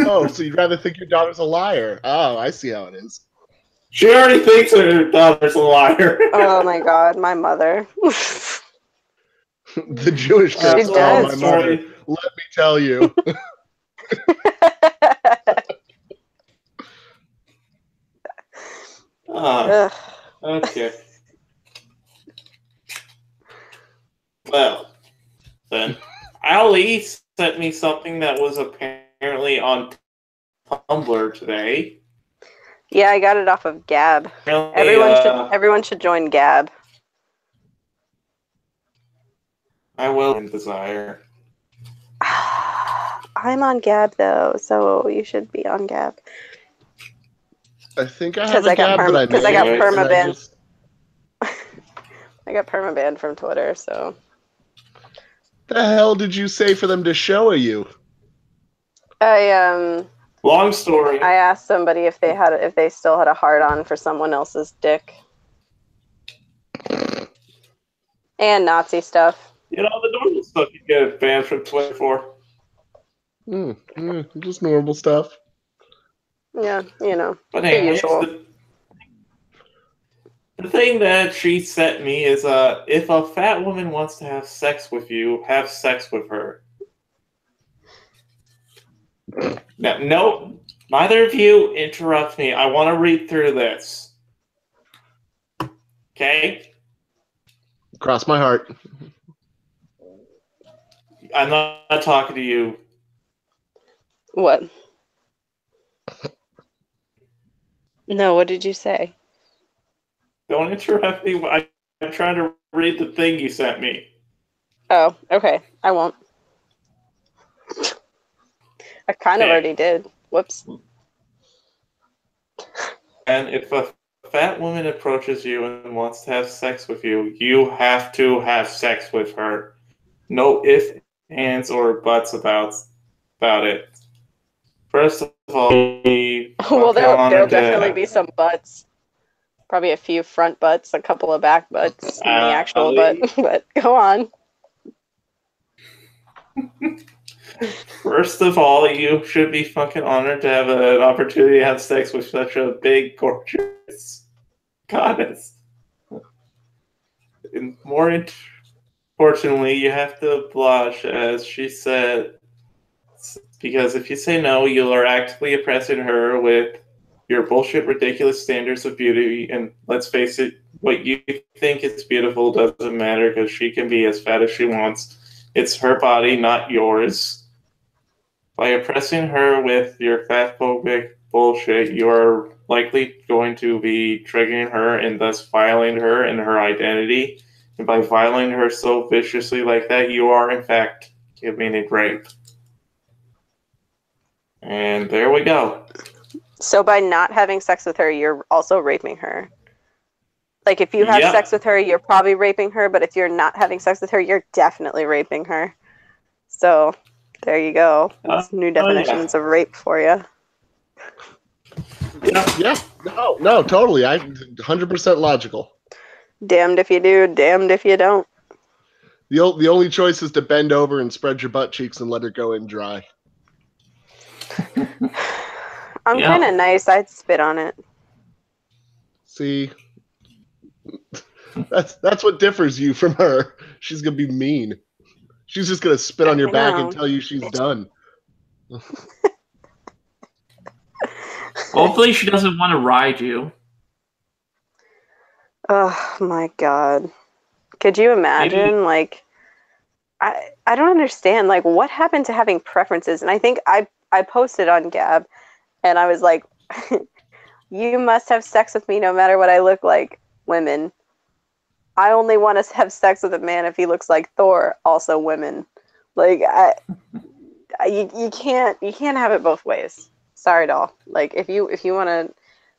B: Oh, so you'd rather think your daughter's a liar? Oh, I see how it is.
A: She already thinks her daughter's a liar.
C: Oh my god, my mother.
B: The Jewish girl.
C: She does.
B: My mother. Let me tell you.
A: Okay. Well, then, Ali sent me something that was apparently on Tumblr today.
C: Yeah, I got it off of Gab. Everyone should join Gab.
A: I will in Desire.
C: I'm on Gab though, so you should be on Gab.
B: I think I have a Gab that I made.
C: Because I got permabanned. I got permabanned from Twitter, so.
B: The hell did you say for them to show you?
A: Long story.
C: I asked somebody if they still had a hard on for someone else's dick. And Nazi stuff.
A: You know, the normal stuff you get banned from Twitter for.
B: Just normal stuff.
C: Yeah, you know.
A: But anyways, the thing that she sent me is if a fat woman wants to have sex with you, have sex with her. Now, no, neither of you interrupt me. I want to read through this. Okay?
B: Cross my heart.
A: I'm not talking to you.
C: What? No, what did you say?
A: Don't interrupt me. I'm trying to read the thing you sent me.
C: Oh, okay. I won't. I kind of already did. Whoops.
A: And if a fat woman approaches you and wants to have sex with you, you have to have sex with her. No ifs, ands, or buts about it. First of all,
C: well, there'll definitely be some butts. Probably a few front butts, a couple of back butts, and the actual butt. But go on.
A: First of all, you should be fucking honored to have an opportunity to have sex with such a big, gorgeous goddess. more importantly, you have to blush, as she said, because if you say no, you are actively oppressing her with your bullshit, ridiculous standards of beauty. And let's face it, what you think is beautiful doesn't matter because she can be as fat as she wants. It's her body, not yours. By oppressing her with your fatphobic bullshit, you are likely going to be triggering her and thus violating her and her identity. And by violating her so viciously like that, you are in fact committing rape. And there we go.
C: So by not having sex with her, you're also raping her. Like, if you have sex with her, you're probably raping her, but if you're not having sex with her, you're definitely raping her. So, there you go. That's new definitions of rape for you.
B: Yeah. No, totally. 100% logical.
C: Damned if you do, damned if you don't.
B: The only choice is to bend over and spread your butt cheeks and let her go in dry.
C: I'm kind of nice. I'd spit on it.
B: See, that's what differs you from her. She's gonna be mean. She's just gonna spit on your back and tell you she's done.
A: Hopefully, she doesn't want to ride you.
C: Oh my god! Could you imagine?
A: Maybe.
C: Like, I don't understand. Like, what happened to having preferences? And I think I posted on Gab, and I was like, "You must have sex with me no matter what I look like, women. I only want to have sex with a man if he looks like Thor, also women. Like, you can't have it both ways. Sorry, doll. Like, if you want to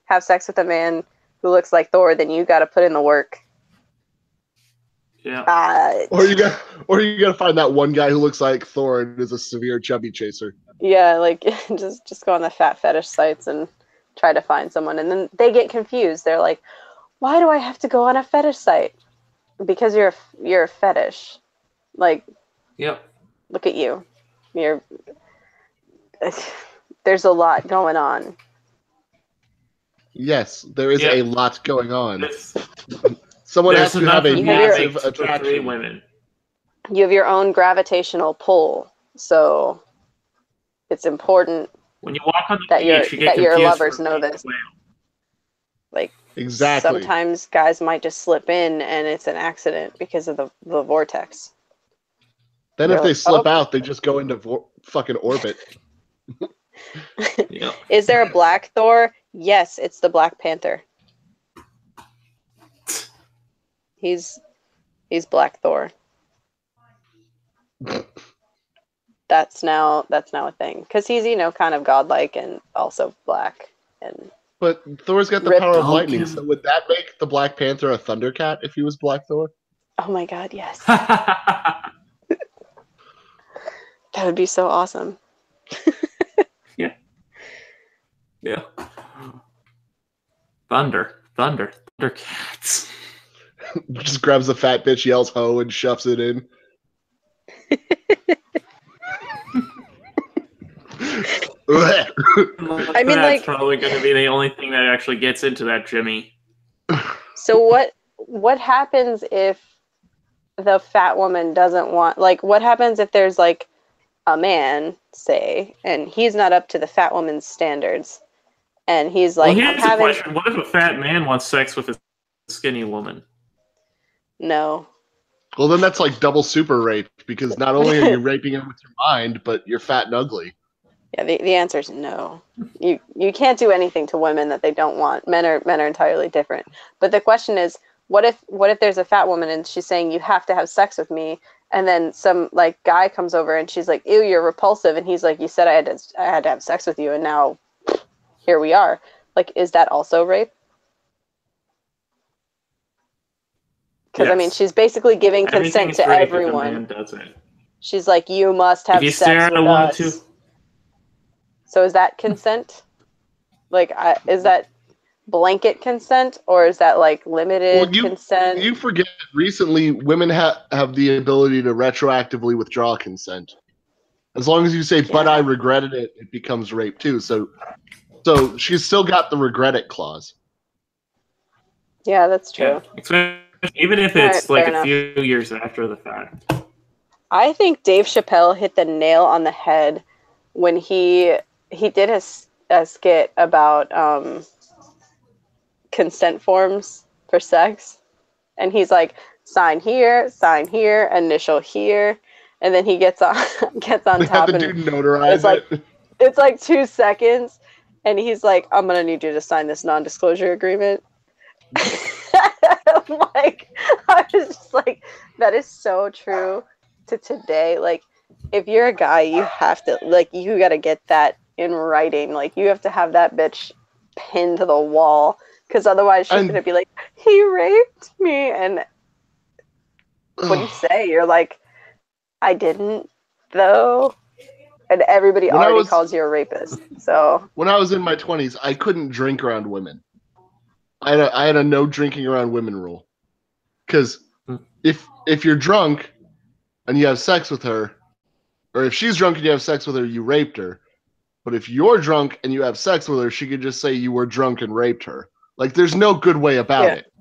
C: have sex with a man who looks like Thor, then you got to put in the work.
A: Yeah.
B: Or you got to find that one guy who looks like Thor and is a severe chubby chaser.
C: Yeah, like just go on the fat fetish sites and try to find someone, and then they get confused. They're like, "Why do I have to go on a fetish site?" Because you're a fetish. Like,
A: yep.
C: Look at you. There's a lot going on.
B: Yes, there is a lot going on. Someone
A: There's
B: has to have a massive
A: attraction. Women.
C: You have your own gravitational pull, so it's important
A: when you walk on the
C: that
A: beach,
C: your lovers know this. Like,
B: exactly.
C: Sometimes guys might just slip in, and it's an accident because of the vortex.
B: Then if they slip out, they just go into fucking orbit.
A: Yeah.
C: Is there a Black Thor? Yes, it's the Black Panther. He's Black Thor. That's now a thing because he's kind of godlike and also black and.
B: But Thor's got the power of lightning, so would that make the Black Panther a Thundercat if he was Black Thor?
C: Oh my god, yes. That would be so awesome.
A: Yeah. Thundercats.
B: Just grabs the fat bitch, yells "ho" and shoves it in.
C: I mean,
A: that's probably going to be the only thing that actually gets into that Jimmy.
C: So what happens if the fat woman doesn't want? Like, what happens if there's like a man, say, and he's not up to the fat woman's standards, and he's like,
A: well, here's the question: what if a fat man wants sex with a skinny woman?
C: No.
B: Well, then that's like double super rape because not only are you raping him with your mind, but you're fat and ugly.
C: Yeah, the answer is no. You can't do anything to women that they don't want. Men are entirely different. But the question is, what if there's a fat woman and she's saying you have to have sex with me, and then some like guy comes over and she's like, ew, you're repulsive, and he's like, you said I had to have sex with you, and now here we are. Like, is that also rape? Because, yes. I mean, she's basically giving consent to everyone. She's like, you must have sex with us. So is that consent? Like, is that blanket consent, or is that like limited consent?
B: You forget, recently women have the ability to retroactively withdraw consent. As long as you say, but I regretted it, it becomes rape too. So she's still got the regret it clause.
C: Yeah, that's true.
A: Yeah. Even if
C: All
A: it's
C: right,
A: like
C: fair
A: a
C: enough.
A: few years after the fact.
C: I think Dave Chappelle hit the nail on the head when he did a skit about consent forms for sex, and he's like, sign here, initial here, and then he gets on
B: They
C: top,
B: had the
C: and
B: dude notarize it.
C: it's like 2 seconds, and he's like, I'm gonna need you to sign this non-disclosure agreement. Like, I was just like, that is so true to today. Like, if you're a guy, you have to, like, you gotta get that in writing. Like, you have to have that bitch pinned to the wall, because otherwise she's gonna be like, he raped me, and what do you say? You're like, I didn't, though. And everybody already calls you a rapist. So
B: when I was in my 20s, I couldn't drink around women. I had a no drinking around women rule. Because if you're drunk and you have sex with her, or if she's drunk and you have sex with her, you raped her. But if you're drunk and you have sex with her, she could just say you were drunk and raped her. Like, there's no good way about it.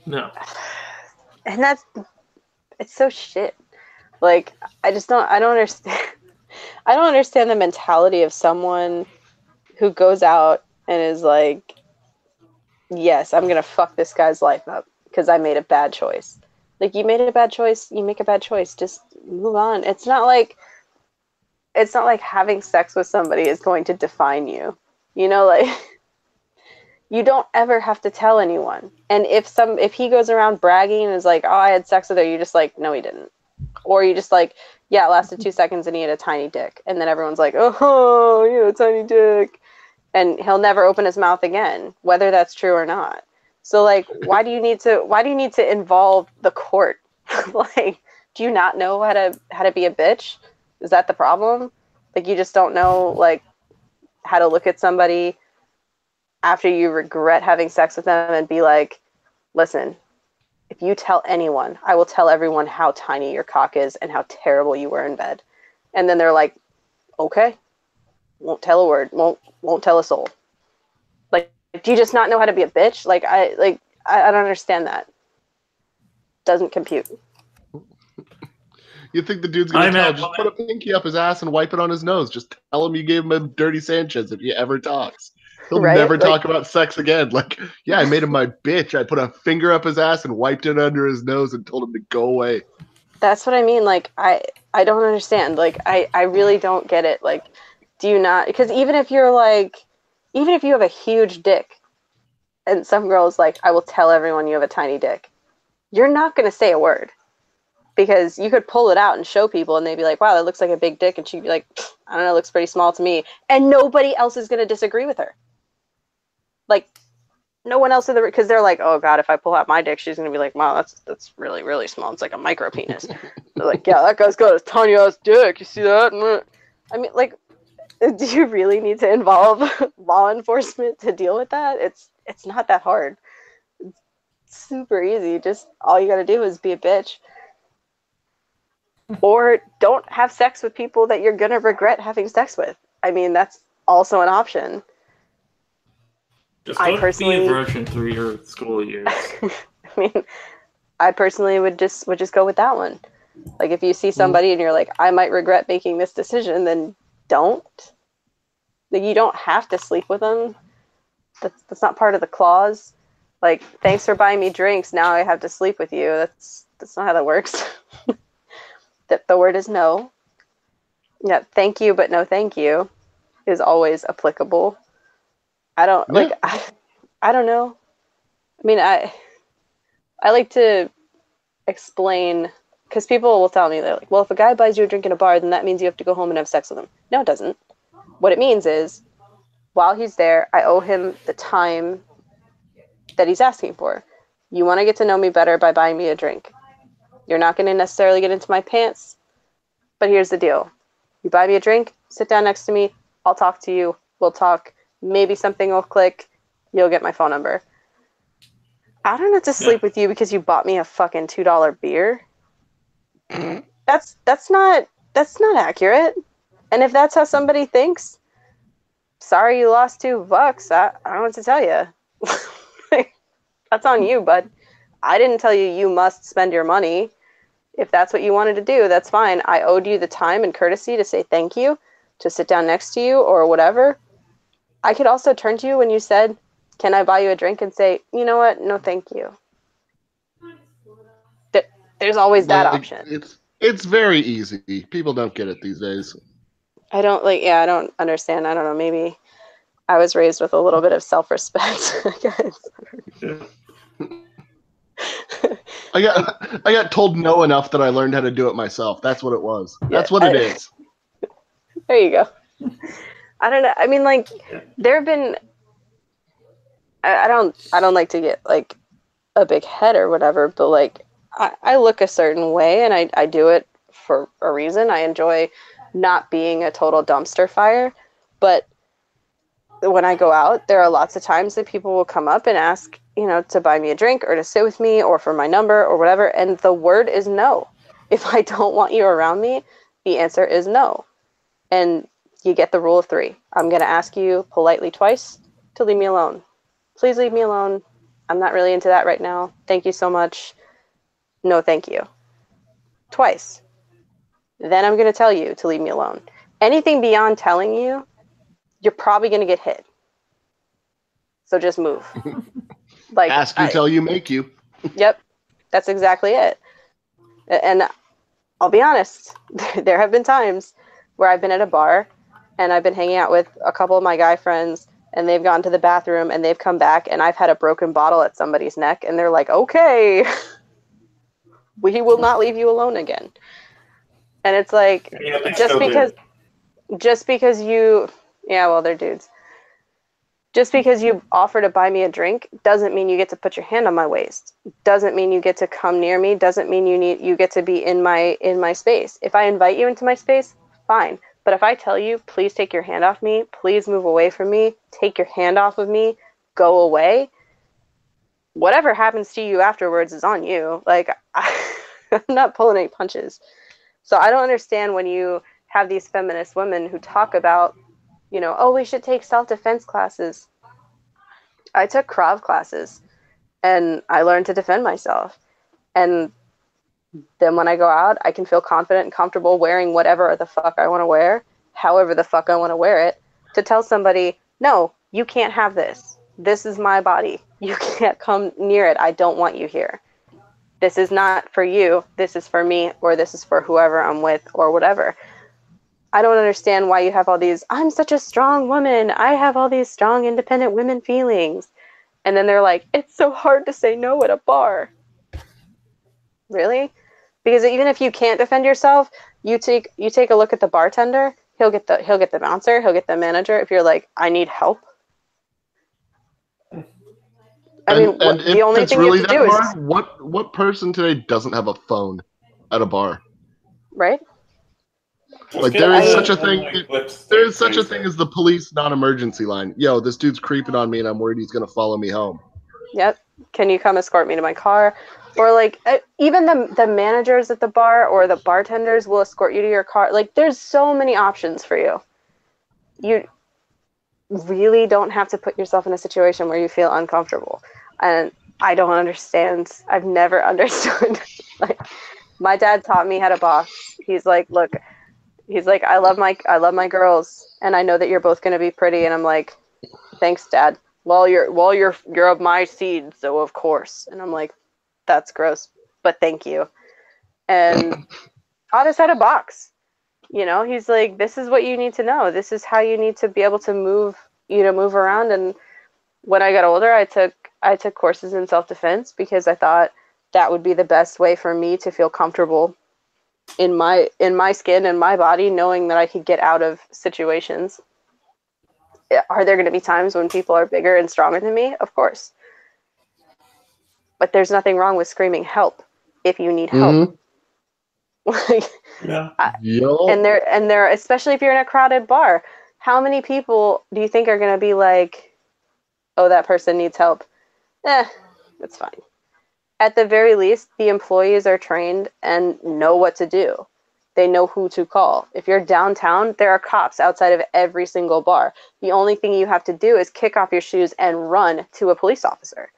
A: No.
C: And it's so shit. Like, I don't understand. I don't understand the mentality of someone who goes out and is like, yes, I'm going to fuck this guy's life up because I made a bad choice. Like, you made a bad choice, you make a bad choice. Just move on. It's not like having sex with somebody is going to define you. You know, like, you don't ever have to tell anyone. And if he goes around bragging and is like, oh, I had sex with her, you're just like, no, he didn't. Or you just like, yeah, it lasted 2 seconds and he had a tiny dick. And then everyone's like, oh, you had a tiny dick. And he'll never open his mouth again, whether that's true or not. So, like, why do you need to involve the court? Like, do you not know how to be a bitch? Is that the problem? Like, you just don't know, like, how to look at somebody after you regret having sex with them and be like, listen, if you tell anyone, I will tell everyone how tiny your cock is and how terrible you were in bed. And then they're like, okay, won't tell a word, won't tell a soul. Like, do you just not know how to be a bitch? Like, I don't understand that. Doesn't compute.
B: You think the dude's gonna tell? Just put a pinky up his ass and wipe it on his nose. Just tell him you gave him a dirty Sanchez if he ever talks. He'll never talk about sex again. Like, yeah, I made him my bitch. I put a finger up his ass and wiped it under his nose and told him to go away.
C: That's what I mean. Like, I don't understand. Like, I really don't get it. Like, do you not? Because even if you have a huge dick, and some girl's like, I will tell everyone you have a tiny dick, you're not going to say a word. Because you could pull it out and show people, and they'd be like, wow, that looks like a big dick. And she'd be like, I don't know, it looks pretty small to me. And nobody else is going to disagree with her. Like, no one else, because they're like, oh, God, if I pull out my dick, she's going to be like, wow, that's really, really small. It's like a micro penis. They're like, yeah, that guy's got a tiny-ass dick. You see that? I mean, like, do you really need to involve law enforcement to deal with that? It's not that hard. It's super easy. Just all you got to do is be a bitch. Or don't have sex with people that you're going to regret having sex with. I mean, that's also an option.
A: Just don't be a virgin through your school years.
C: I mean, I personally would just go with that one. Like, if you see somebody and you're like, I might regret making this decision, then don't. Like, you don't have to sleep with them. That's not part of the clause. Like, thanks for buying me drinks. Now I have to sleep with you. That's not how that works. The word is no. Yeah, thank you, but no thank you is always applicable. I don't I don't know. I mean, I like to explain, because people will tell me, they're like, well, if a guy buys you a drink in a bar, then that means you have to go home and have sex with him. No, it doesn't. What it means is, while he's there, I owe him the time that he's asking for. You want to get to know me better by buying me a drink. You're not going to necessarily get into my pants, but here's the deal. You buy me a drink, sit down next to me, I'll talk to you, we'll talk, maybe something will click, you'll get my phone number. I don't have to sleep with you because you bought me a fucking $2 beer. That's not accurate. And if that's how somebody thinks, sorry you lost $2. I don't know what to tell you. That's on you, bud. I didn't tell you you must spend your money. If that's what you wanted to do, that's fine. I owed you the time and courtesy to say thank you, to sit down next to you or whatever. I could also turn to you when you said, can I buy you a drink, and say, you know what? No, thank you. There's always that option.
B: It's very easy. People don't get it these days.
C: I don't understand. I don't know. Maybe I was raised with a little bit of self-respect, I guess.
B: I got told no enough that I learned how to do it myself. That's what it was. That's what it is.
C: There you go. I don't know. I mean, like, there have been. I don't like to get like a big head or whatever, but like I look a certain way, and I do it for a reason. I enjoy not being a total dumpster fire, but when I go out, there are lots of times that people will come up and ask, you know, to buy me a drink or to sit with me or for my number or whatever, and the word is no. If I don't want you around me, the answer is no. And you get the rule of 3. I'm going to ask you politely twice to leave me alone. Please leave me alone. I'm not really into that right now. Thank you so much. No, thank you. Twice. Then I'm going to tell you to leave me alone. Anything beyond telling you, you're probably going to get hit. So just move. Like,
B: ask you till you make you.
C: Yep. That's exactly it. And I'll be honest, there have been times where I've been at a bar and I've been hanging out with a couple of my guy friends, and they've gone to the bathroom and they've come back, and I've had a broken bottle at somebody's neck, and they're like, okay, we will not leave you alone again. And it's like, just because you, yeah, well, they're dudes. Just because you offer to buy me a drink doesn't mean you get to put your hand on my waist. Doesn't mean you get to come near me. Doesn't mean you get to be in my space. If I invite you into my space, fine. But if I tell you, please take your hand off me, please move away from me, take your hand off of me, go away, whatever happens to you afterwards is on you. Like, I'm not pulling any punches. So I don't understand when you have these feminist women who talk about, you know, oh, we should take self-defense classes. I took Krav classes, and I learned to defend myself. And then when I go out, I can feel confident and comfortable wearing whatever the fuck I want to wear, however the fuck I want to wear it, to tell somebody, no, you can't have this. This is my body. You can't come near it. I don't want you here. This is not for you. This is for me, or this is for whoever I'm with, or whatever. I don't understand why you have all these, I'm such a strong woman. I have all these strong, independent women feelings. And then they're like, it's so hard to say no at a bar. Really? Because even if you can't defend yourself, you take a look at the bartender. He'll get the bouncer. He'll get the manager. If you're like, I need help. I mean, the only thing you have to do is
B: what person today doesn't have a phone at a bar?
C: Right.
B: Like, there is such a thing. There is such a thing as the police non-emergency line. Yo, this dude's creeping on me, and I'm worried he's gonna follow me home.
C: Yep. Can you come escort me to my car? Or like, even the managers at the bar or the bartenders will escort you to your car. Like, there's so many options for you. You really don't have to put yourself in a situation where you feel uncomfortable. And I don't understand. I've never understood. Like, my dad taught me how to box. He's like, look, I love my girls, and I know that you're both going to be pretty. And I'm like, thanks, Dad. Well, you're of my seed, so of course. And I'm like, that's gross, but thank you. And taught us how to box. You know, he's like, this is what you need to know. This is how you need to be able to move around. And when I got older, I took courses in self-defense because I thought that would be the best way for me to feel comfortable in my skin and my body, knowing that I could get out of situations. Are there going to be times when people are bigger and stronger than me? Of course. But there's nothing wrong with screaming help if you need help.
B: Mm-hmm.
C: Yeah. And there, especially if you're in a crowded bar, how many people do you think are going to be like, oh, that person needs help? It's fine. At the very least, the employees are trained and know what to do. They know who to call. If you're downtown, there are cops outside of every single bar. The only thing you have to do is kick off your shoes and run to a police officer.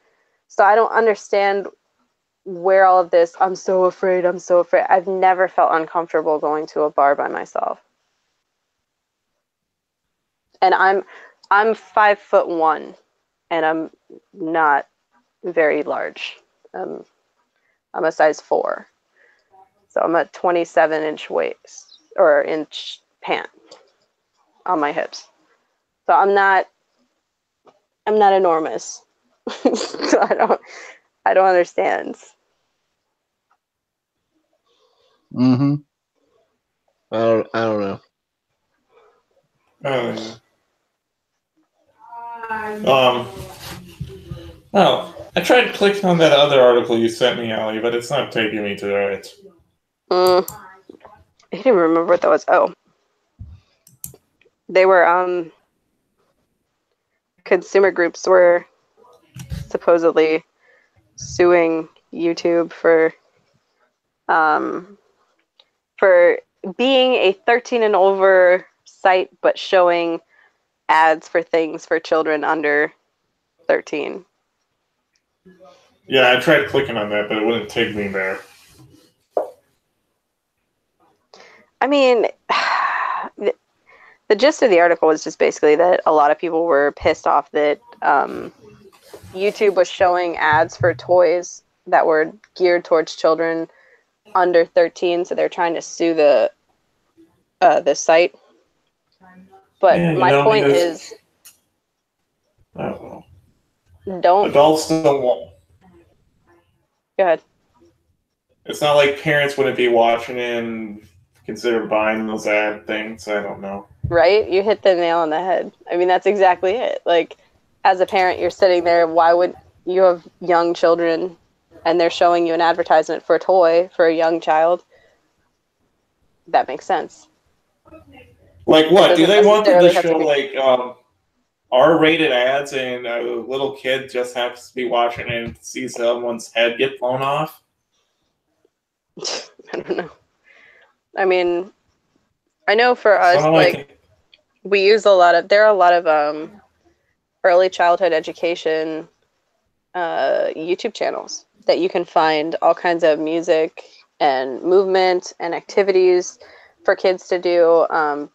C: So I don't understand where all of this, I'm so afraid, I've never felt uncomfortable going to a bar by myself. And I'm 5'1", and I'm not very large. I'm a size 4. So I'm a 27-inch waist or inch pant on my hips. So I'm not enormous. So I don't understand.
B: Mm-hmm. I don't know.
D: Oh, I tried clicking on that other article you sent me, Allie, but it's not taking me to it.
C: I didn't remember what that was. Oh, they were consumer groups were supposedly suing YouTube for being a 13 and over site, but showing ads for things for children under 13.
D: Yeah, I tried clicking on that, but it wouldn't take me there.
C: I mean, the gist of the article was just basically that a lot of people were pissed off that YouTube was showing ads for toys that were geared towards children under 13, so they're trying to sue the site. But
D: Yeah,
C: my point is,
D: I don't know.
C: don't.
D: Adults don't want.
C: Go ahead.
D: It's not like parents wouldn't be watching and consider buying those ad things. I don't know.
C: Right? You hit the nail on the head. I mean, that's exactly it. Like, as a parent, you're sitting there, why would you have young children and they're showing you an advertisement for a toy for a young child? That makes sense.
D: Like what? Do they want them to show like R-rated ads and a little kid just happens to be watching and sees someone's head get blown off?
C: I don't know. I mean, I know for us, we use there are a lot of early childhood education YouTube channels that you can find all kinds of music and movement and activities for kids to do,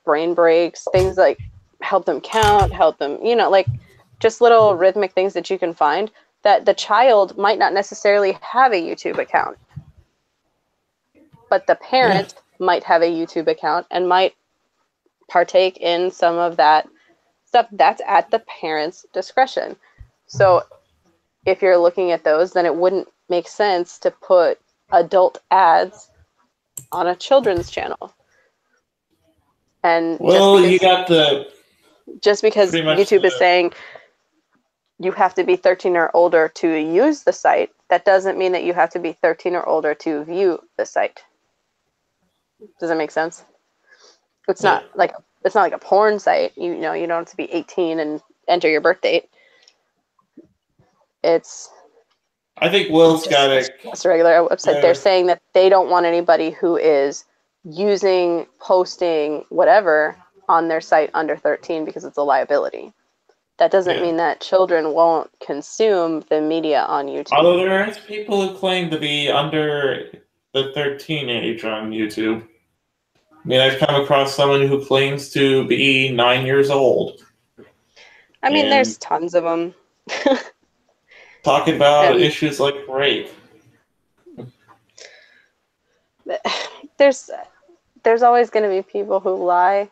C: brain breaks, things like help them count, help them, like just little rhythmic things that you can find that the child might not necessarily have a YouTube account. But the parent might have a YouTube account and might partake in some of that stuff. That's at the parent's discretion. So if you're looking at those, then it wouldn't make sense to put adult ads on a children's channel. And just because YouTube is saying you have to be 13 or older to use the site, that doesn't mean that you have to be 13 or older to view the site. Does that make sense? It's not like a porn site. You don't have to be 18 and enter your birth date.
D: I think Will's got it.
C: It's a regular website. They're saying that they don't want anybody who is posting whatever on their site under 13 because it's a liability. That doesn't mean that children won't consume the media on YouTube.
D: Although there are people who claim to be under the 13 age on YouTube. I mean, I've come across someone who claims to be 9 years old.
C: I mean, there's tons of them.
D: Talking about issues like rape.
C: There's always going to be people who lie,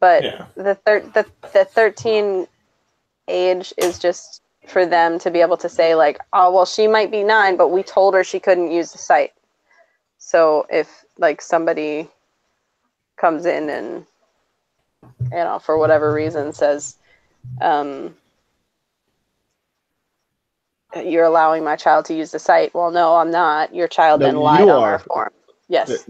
C: but the 13 age is just for them to be able to say like, oh well, she might be 9, but we told her she couldn't use the site. So if like somebody comes in and for whatever reason says, you're allowing my child to use the site. Well, no, I'm not. Your child then lied on our form. Yes.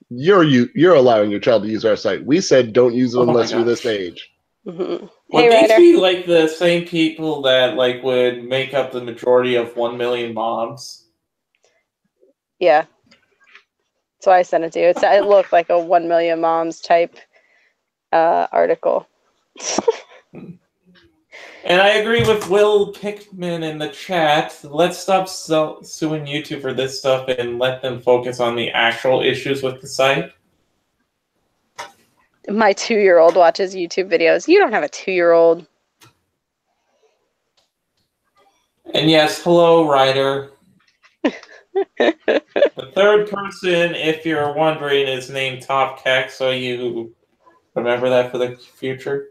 B: You're allowing your child to use our site. We said don't use it unless you're this age.
C: Mm-hmm.
D: Would these be like the same people that like would make up the majority of 1 Million Moms?
C: Yeah. That's why I sent it to you. It looked like a 1 Million Moms type article.
D: And I agree with Will Pickman in the chat. Let's stop suing YouTube for this stuff and let them focus on the actual issues with the site.
C: My 2-year-old watches YouTube videos. You don't have a 2-year-old.
D: And yes, hello, Ryder. The third person, if you're wondering, is named Top Keck, so you remember that for the future.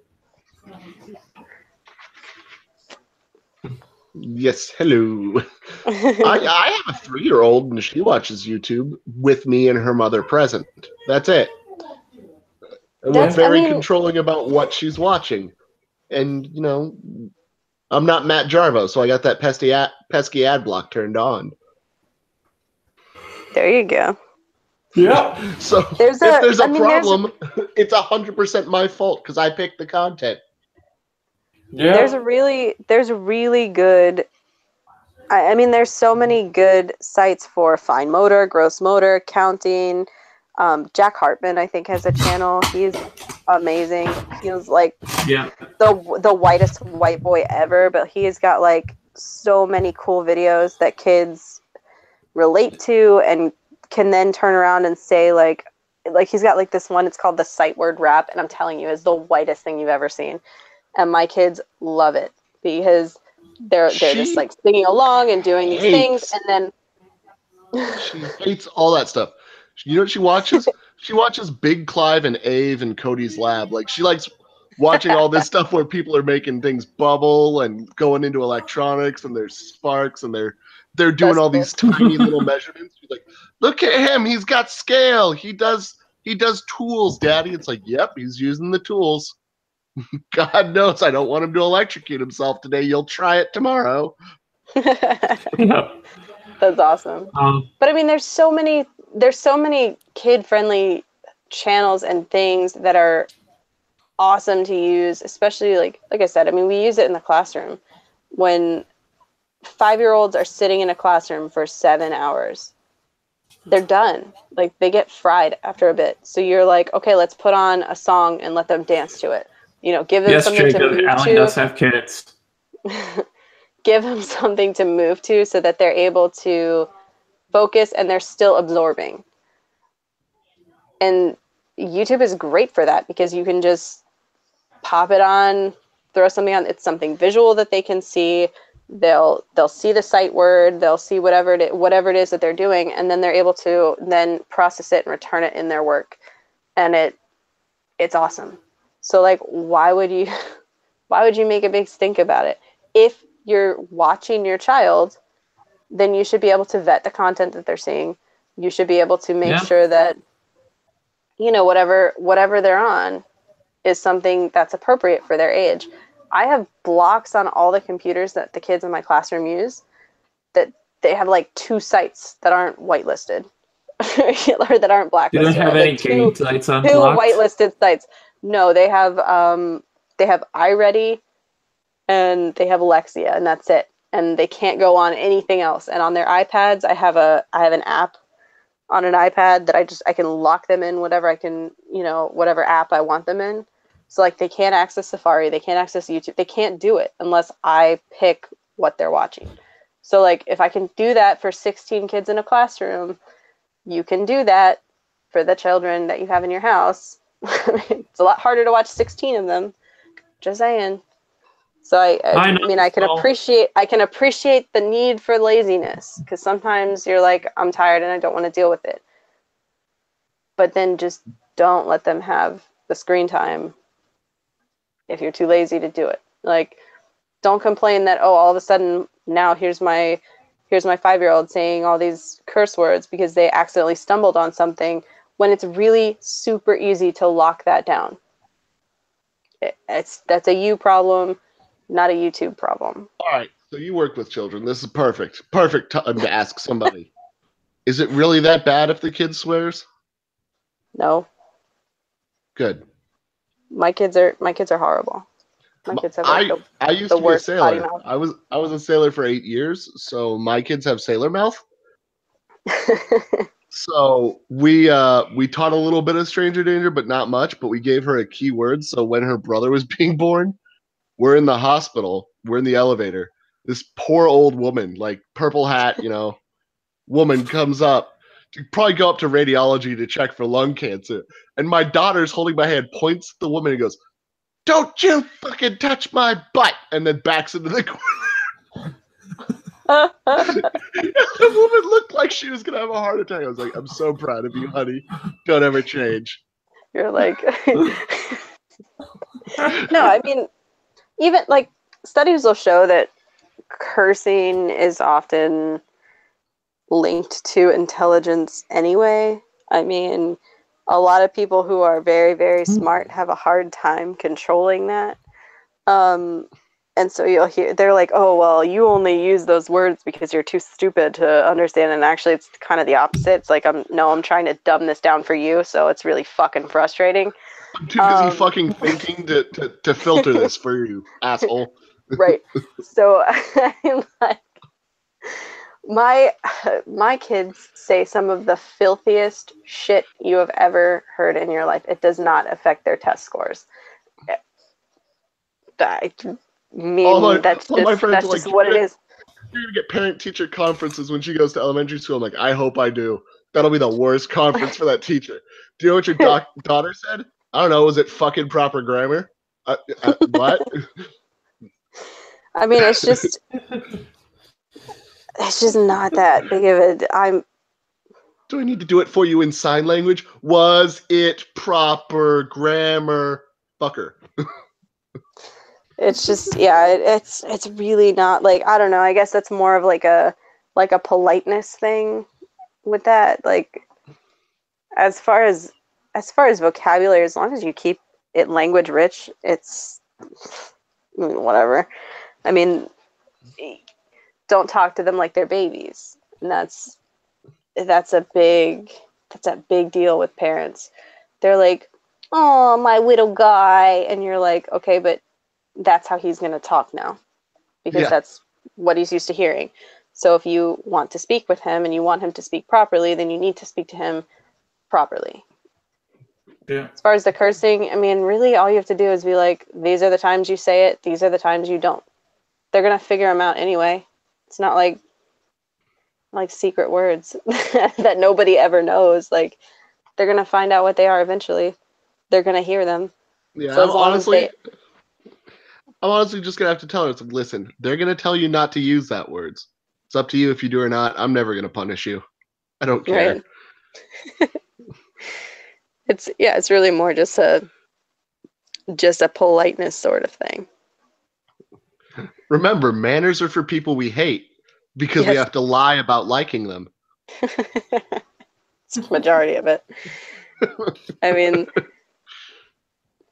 B: Yes, hello. I have a 3-year-old, and she watches YouTube with me and her mother present. That's it. And we're very controlling about what she's watching. And, you know, I'm not Matt Jarvo, so I got that pesky ad block turned on.
C: There you go.
D: Yeah.
B: So if there's a problem, it's 100% my fault because I picked the content.
D: Yeah.
C: There's a really good. I mean, there's so many good sites for fine motor, gross motor, counting. Jack Hartman, I think, has a channel. He's amazing. He's like the whitest white boy ever, but he's got like so many cool videos that kids relate to and can then turn around and say like he's got like this one. It's called the sight word rap, and I'm telling you, it's the whitest thing you've ever seen. And my kids love it because they're just like singing along and doing these things, and then
B: she hates all that stuff. You know what she watches? She watches Big Clive and Ave and Cody's Lab. Like she likes watching all this stuff where people are making things bubble and going into electronics, and there's sparks, and they're doing all these tiny little measurements. She's like, "Look at him! He's got scale. He does tools, Daddy." It's like, "Yep, he's using the tools." God knows I don't want him to electrocute himself today. You'll try it tomorrow.
A: Yeah.
C: That's awesome. But I mean, there's so many kid-friendly channels and things that are awesome to use, especially like I said, I mean, we use it in the classroom when 5-year-olds are sitting in a classroom for 7 hours. They're done. Like they get fried after a bit. So you're like, okay, let's put on a song and let them dance to it. You know, give them something to move to.
A: Alan does have kids.
C: Give them something to move to so that they're able to focus and they're still absorbing. And YouTube is great for that because you can just pop it on, throw something on. It's something visual that they can see. They'll see the sight word. They'll see whatever it is that they're doing, and then they're able to then process it and return it in their work. And it's awesome. So like, why would you make a big stink about it? If you're watching your child, then you should be able to vet the content that they're seeing. You should be able to make sure that, you know, whatever they're on is something that's appropriate for their age. I have blocks on all the computers that the kids in my classroom use that they have like 2 sites that aren't whitelisted or that aren't blacklisted.
A: Do they have any game sites on
C: 2 whitelisted sites. No, they have iReady and they have Alexia, and that's it. And they can't go on anything else. And on their iPads, I have an app on an iPad that I can lock them in whatever app I want them in. So like they can't access Safari, they can't access YouTube, they can't do it unless I pick what they're watching. So like if I can do that for 16 kids in a classroom, you can do that for the children that you have in your house. It's a lot harder to watch 16 of them. Just saying. So I mean I can appreciate the need for laziness because sometimes you're like, I'm tired and I don't want to deal with it. But then just don't let them have the screen time if you're too lazy to do it. Like, don't complain that, oh, all of a sudden now here's my 5-year-old saying all these curse words because they accidentally stumbled on something when it's really super easy to lock that down. That's a you problem, not a YouTube problem.
B: All right, so you work with children. This is perfect time to ask somebody. Is it really that bad if the kid swears?
C: No.
B: Good.
C: My kids are horrible. My kids have
B: I used to be a sailor. I was a sailor for 8 years, so my kids have sailor mouth. So we taught a little bit of stranger danger, but not much. But we gave her a keyword, so when her brother was being born, We're in the hospital. We're in the elevator. This poor old woman, like purple hat, woman comes up to probably go up to radiology to check for lung cancer. And my daughter's holding my hand, points at the woman and goes, "Don't you fucking touch my butt," and then backs into the corner. The woman looked like she was gonna have a heart attack. I was like, "I'm so proud of you, honey. Don't ever change."
C: You're like, no, I mean, even like studies will show that cursing is often linked to intelligence anyway. I mean, a lot of people who are very, very smart have a hard time controlling that. And so you'll hear, they're like, "Oh, well, you only use those words because you're too stupid to understand." And actually, it's kind of the opposite. It's like, I'm trying to dumb this down for you. So it's really fucking frustrating.
B: I'm too busy fucking thinking to filter this for you, asshole.
C: Right. So I'm like, my kids say some of the filthiest shit you have ever heard in your life. It does not affect their test scores. I mean, that's just what it is.
B: You're gonna get parent-teacher conferences when she goes to elementary school. I'm like, I hope I do. That'll be the worst conference for that teacher. Do you know what your daughter said? I don't know. Was it fucking proper grammar? What?
C: I mean, it's just not that big of a.
B: Do I need to do it for you in sign language? Was it proper grammar? Fucker.
C: It's just, yeah, it's really not, like, I don't know. I guess that's more of like a politeness thing with that. Like, as far as vocabulary, as long as you keep it language rich, it's whatever. I mean, don't talk to them like they're babies, and that's a big deal with parents. They're like, "Oh, my little guy," and you're like, "Okay, but that's how he's going to talk now, because that's what he's used to hearing. So if you want to speak with him and you want him to speak properly, then you need to speak to him properly."
A: Yeah.
C: As far as the cursing, I mean, really all you have to do is be like, these are the times you say it, these are the times you don't. They're going to figure them out anyway. It's not like secret words that nobody ever knows. Like, they're going to find out what they are eventually. They're going to hear them.
B: Yeah,
C: so
B: I'm honestly just going to have to tell her, listen, they're going to tell you not to use that words. It's up to you if you do or not. I'm never going to punish you. I don't care.
C: Right. It's really more just a politeness sort of thing.
B: Remember, manners are for people we hate because we have to lie about liking them.
C: It's the majority of it. I mean,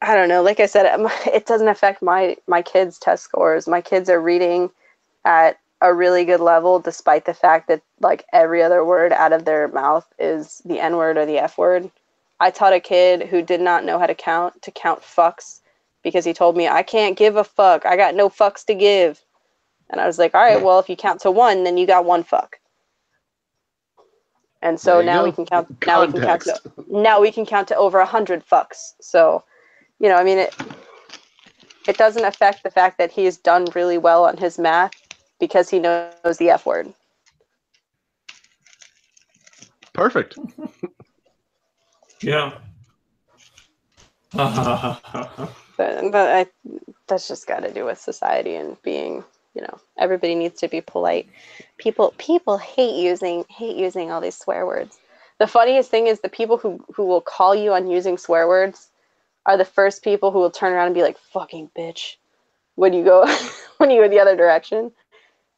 C: I don't know. Like I said, it doesn't affect my kids' test scores. My kids are reading at a really good level, despite the fact that like every other word out of their mouth is the N word or the F word. I taught a kid who did not know how to count fucks because he told me, "I can't give a fuck. I got no fucks to give." And I was like, "All right, well, if you count to 1, then you got 1 fuck." And so now we can count. Now we can count to over 100 fucks. So, I mean, it doesn't affect the fact that he's done really well on his math because he knows the F word.
B: Perfect.
A: Yeah.
C: But that's just got to do with society and being, everybody needs to be polite. People hate using all these swear words. The funniest thing is the people who will call you on using swear words are the first people who will turn around and be like, "Fucking bitch," when you go the other direction.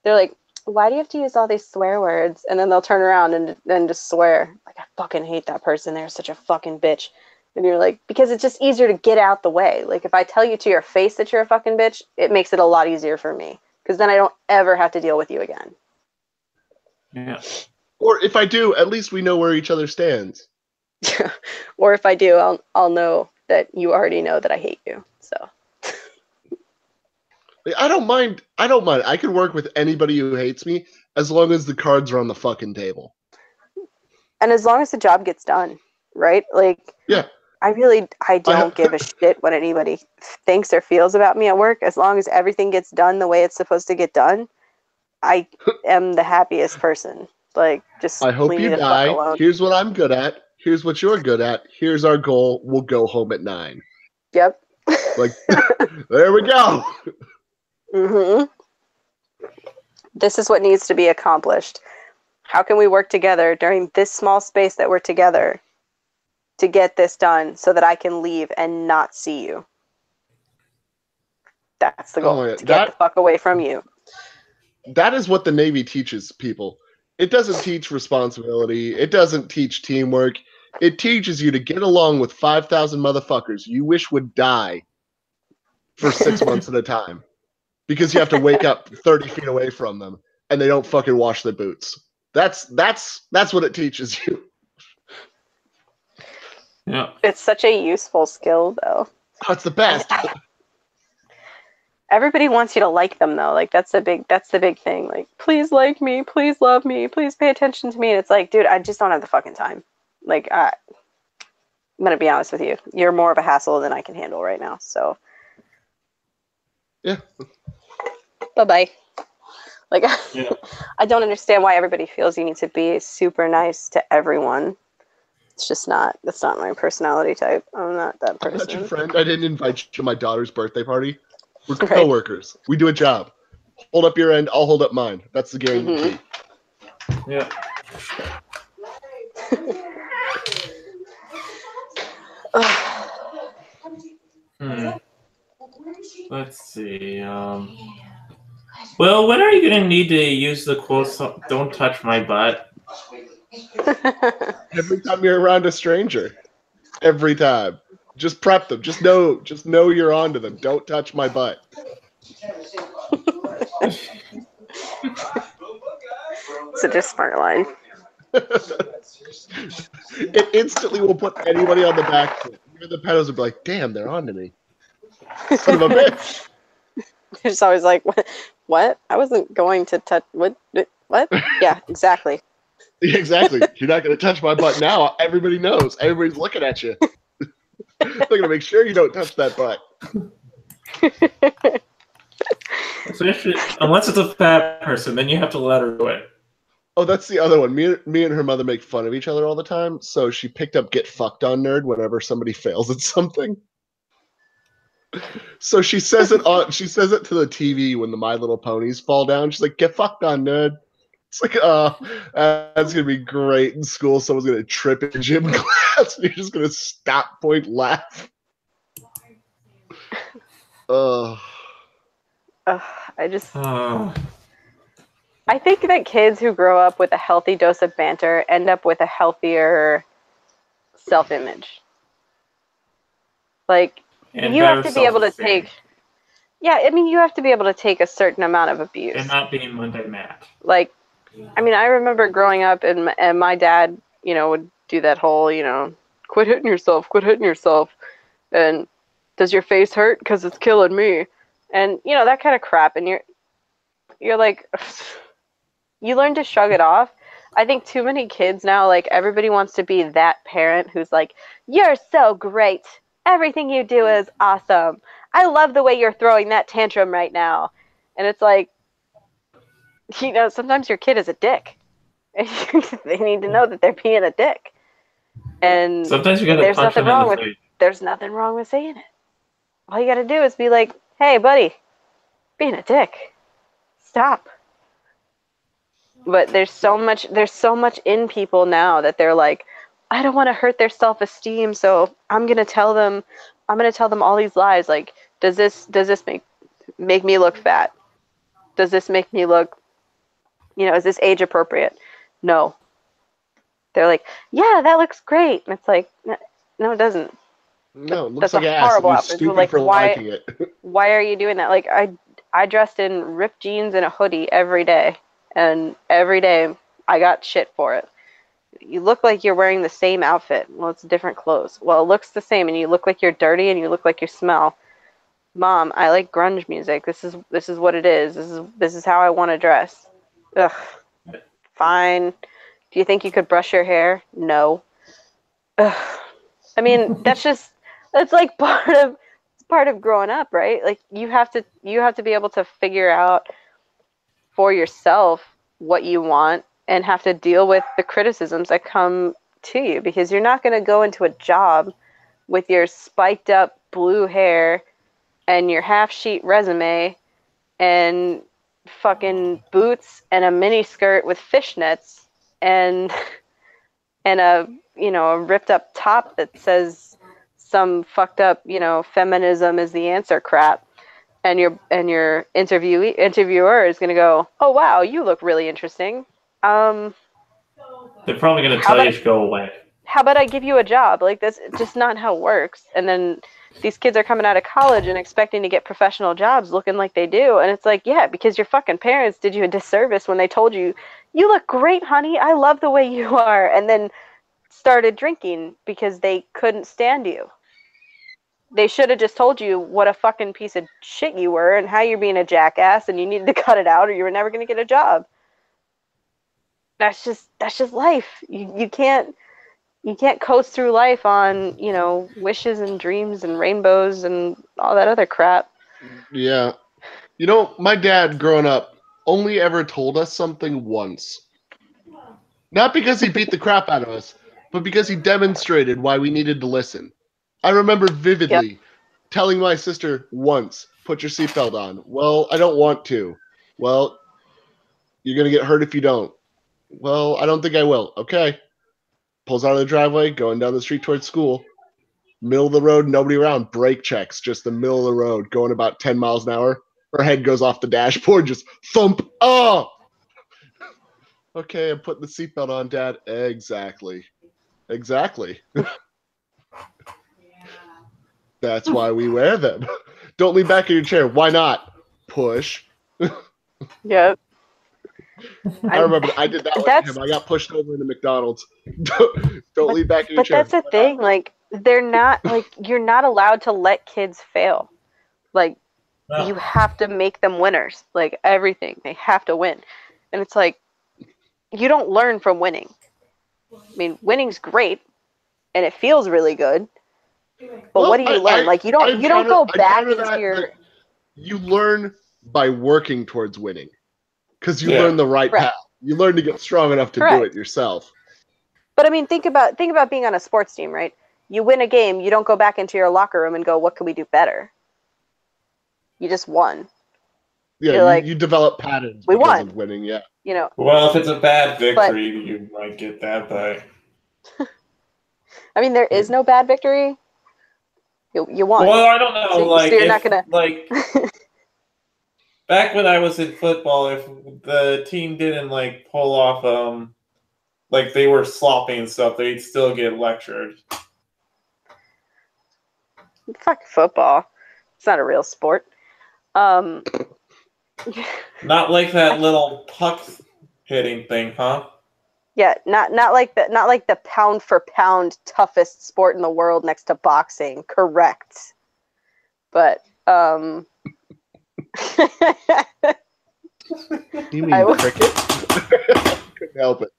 C: They're like, "Why do you have to use all these swear words?" And then they'll turn around and then just swear. Like, "I fucking hate that person. They're such a fucking bitch." And you're like, because it's just easier to get out the way. Like, if I tell you to your face that you're a fucking bitch, it makes it a lot easier for me. Because then I don't ever have to deal with you again.
A: Yeah.
B: Or if I do, at least we know where each other stands.
C: Or if I do, I'll know that you already know that I hate you. So
B: I don't mind. I can work with anybody who hates me as long as the cards are on the fucking table.
C: And as long as the job gets done, right? Like,
B: yeah.
C: I don't give a shit what anybody thinks or feels about me at work. As long as everything gets done the way it's supposed to get done, I am the happiest person. Like, just
B: I hope
C: leave
B: you
C: me the fuck
B: die.
C: alone.
B: Here's what I'm good at. Here's what you're good at. Here's our goal. We'll go home at 9.
C: Yep.
B: Like, there we go.
C: This is what needs to be accomplished. How can we work together during this small space that we're together to get this done so that I can leave and not see you? That's the goal. To get the fuck away from you.
B: That is what the Navy teaches people. It doesn't teach responsibility. It doesn't teach teamwork. It teaches you to get along with 5,000 motherfuckers you wish would die for 6 months at a time because you have to wake up 30 feet away from them and they don't fucking wash their boots. That's what it teaches you.
A: Yeah.
C: It's such a useful skill, though.
B: Oh, it's the best.
C: Everybody wants you to like them, though. Like, that's the big thing. Like, please like me, please love me, please pay attention to me. And it's like, dude, I just don't have the fucking time. Like, I'm gonna be honest with you. You're more of a hassle than I can handle right now. So,
B: yeah.
C: Bye-bye. Like,
D: Yeah.
C: I don't understand why everybody feels you need to be super nice to everyone. It's just not. That's not my personality type. I'm not that person.
B: I'm not your friend. I didn't invite you to my daughter's birthday party. We're
C: Right.
B: co-workers. We do a job. Hold up your end. I'll hold up mine. That's the guarantee.
A: Yeah. Let's see. Well, when are you going to need to use the quote, "Don't touch my butt"?
B: Every time you're around a stranger. Every time. Just prep them. Just know you're onto them. Don't touch my butt.
C: Such a smart line.
B: It instantly will put anybody on the back foot. Even the pedos will be like, damn, they're onto me. Son of a bitch.
C: They're just always like, what? I wasn't going to touch, what? Yeah, exactly.
B: Exactly. You're not going to touch my butt now. Everybody knows. Everybody's looking at you. They're going to make sure you don't touch that butt.
A: Especially, unless it's a fat person, then you have to let her do it.
B: Oh, that's the other one. Me and her mother make fun of each other all the time. So she picked up "Get Fucked On Nerd" whenever somebody fails at something. So she says it to the TV when the My Little Ponies fall down. She's like, "Get fucked on, nerd." It's like, that's gonna be great in school. Someone's gonna trip in gym class, and you're just gonna stop, point, laugh.
C: I think that kids who grow up with a healthy dose of banter end up with a healthier self-image. Like,
A: And
C: you have to be able to
A: self-esteem.
C: take... Yeah, I mean, you have to be able to take a certain amount of abuse.
A: And not being Monday Matt.
C: Like, I mean, I remember growing up and my dad, would do that whole, quit hitting yourself. And does your face hurt? Because it's killing me. And, that kind of crap. And you're like... You learn to shrug it off. I think too many kids now, like, everybody wants to be that parent who's like, you're so great. Everything you do is awesome. I love the way you're throwing that tantrum right now. And it's like, sometimes your kid is a dick. They need to know that they're being a dick. And
A: sometimes you gotta
C: there's
A: punch
C: nothing
A: them in
C: wrong
A: the
C: with
A: face.
C: There's nothing wrong with saying it. All you gotta do is be like, hey, buddy, being a dick. Stop. But there's so much in people now that they're like, I don't want to hurt their self-esteem, so I'm gonna tell them all these lies. Like, does this make me look fat? Does this make me look, is this age appropriate? No. They're like, yeah, that looks great. And it's like, no, it doesn't.
B: No, it looks
C: That's
B: like
C: a
B: ass.
C: horrible
B: You're
C: outfit.
B: stupid
C: Like,
B: for liking it.
C: Why are you doing that? Like, I dressed in ripped jeans and a hoodie every day. And every day I got shit for it. You look like you're wearing the same outfit. Well, it's different clothes. Well, it looks the same, and you look like you're dirty, and you look like you smell. Mom, I like grunge music. This is what it is. This is how I want to dress. Ugh. Fine. Do you think you could brush your hair? No. Ugh. I mean, that's like part of growing up, right? Like you have to be able to figure out for yourself what you want and have to deal with the criticisms that come to you, because you're not going to go into a job with your spiked up blue hair and your half sheet resume and fucking boots and a mini skirt with fishnets and a ripped up top that says some fucked up, feminism is the answer crap. And your interviewer is going to go, "Oh wow, you look really interesting.
A: They're probably going to tell you to go away.
C: How about I give you a job?" Like, that's just not how it works. And then these kids are coming out of college and expecting to get professional jobs looking like they do. And it's like, yeah, because your fucking parents did you a disservice when they told you, "You look great, honey. I love the way you are." And then started drinking because they couldn't stand you. They should have just told you what a fucking piece of shit you were and how you're being a jackass and you needed to cut it out or you were never going to get a job. That's just life. You can't coast through life on, wishes and dreams and rainbows and all that other crap.
B: Yeah. My dad growing up only ever told us something once. Not because he beat the crap out of us, but because he demonstrated why we needed to listen. I remember vividly telling my sister once, "Put your seatbelt on." "Well, I don't want to." "Well, you're going to get hurt if you don't." "Well, I don't think I will." "Okay." Pulls out of the driveway, going down the street towards school. Middle of the road, nobody around. Brake checks, just the middle of the road, going about 10 miles an hour. Her head goes off the dashboard, just thump. "Oh! Okay, I'm putting the seatbelt on, Dad." Exactly. That's why we wear them. "Don't lean back in your chair." "Why not?" "Push."
C: Yep.
B: I remember I did that with him. I got pushed over in the McDonald's. Don't lean back in your chair.
C: But that's the thing. Like, they're not, like, you're not allowed to let kids fail. Like, you have to make them winners. Like, everything. They have to win. And it's like, you don't learn from winning. I mean, winning's great, and it feels really good. But what do you learn? Like, you don't go back into your...
B: You learn by working towards winning. Because you learn the right path. You learn to get strong enough to do it yourself.
C: But I mean, think about being on a sports team, right? You win a game, you don't go back into your locker room and go, "What can we do better?" You just won.
B: Yeah, you develop patterns because of winning, yeah.
D: Well, if it's a bad victory, you might get that, but...
C: I mean, there is no bad victory. You won.
D: Well, I don't know.
C: So you're not gonna...
D: Back when I was in football, if the team didn't pull off they were sloppy and stuff, they'd still get lectured.
C: Fuck football. It's not a real sport.
D: Not like that little puck hitting thing, huh?
C: Yeah, not like the pound for pound toughest sport in the world next to boxing. Correct. But
B: You mean cricket? Couldn't help it.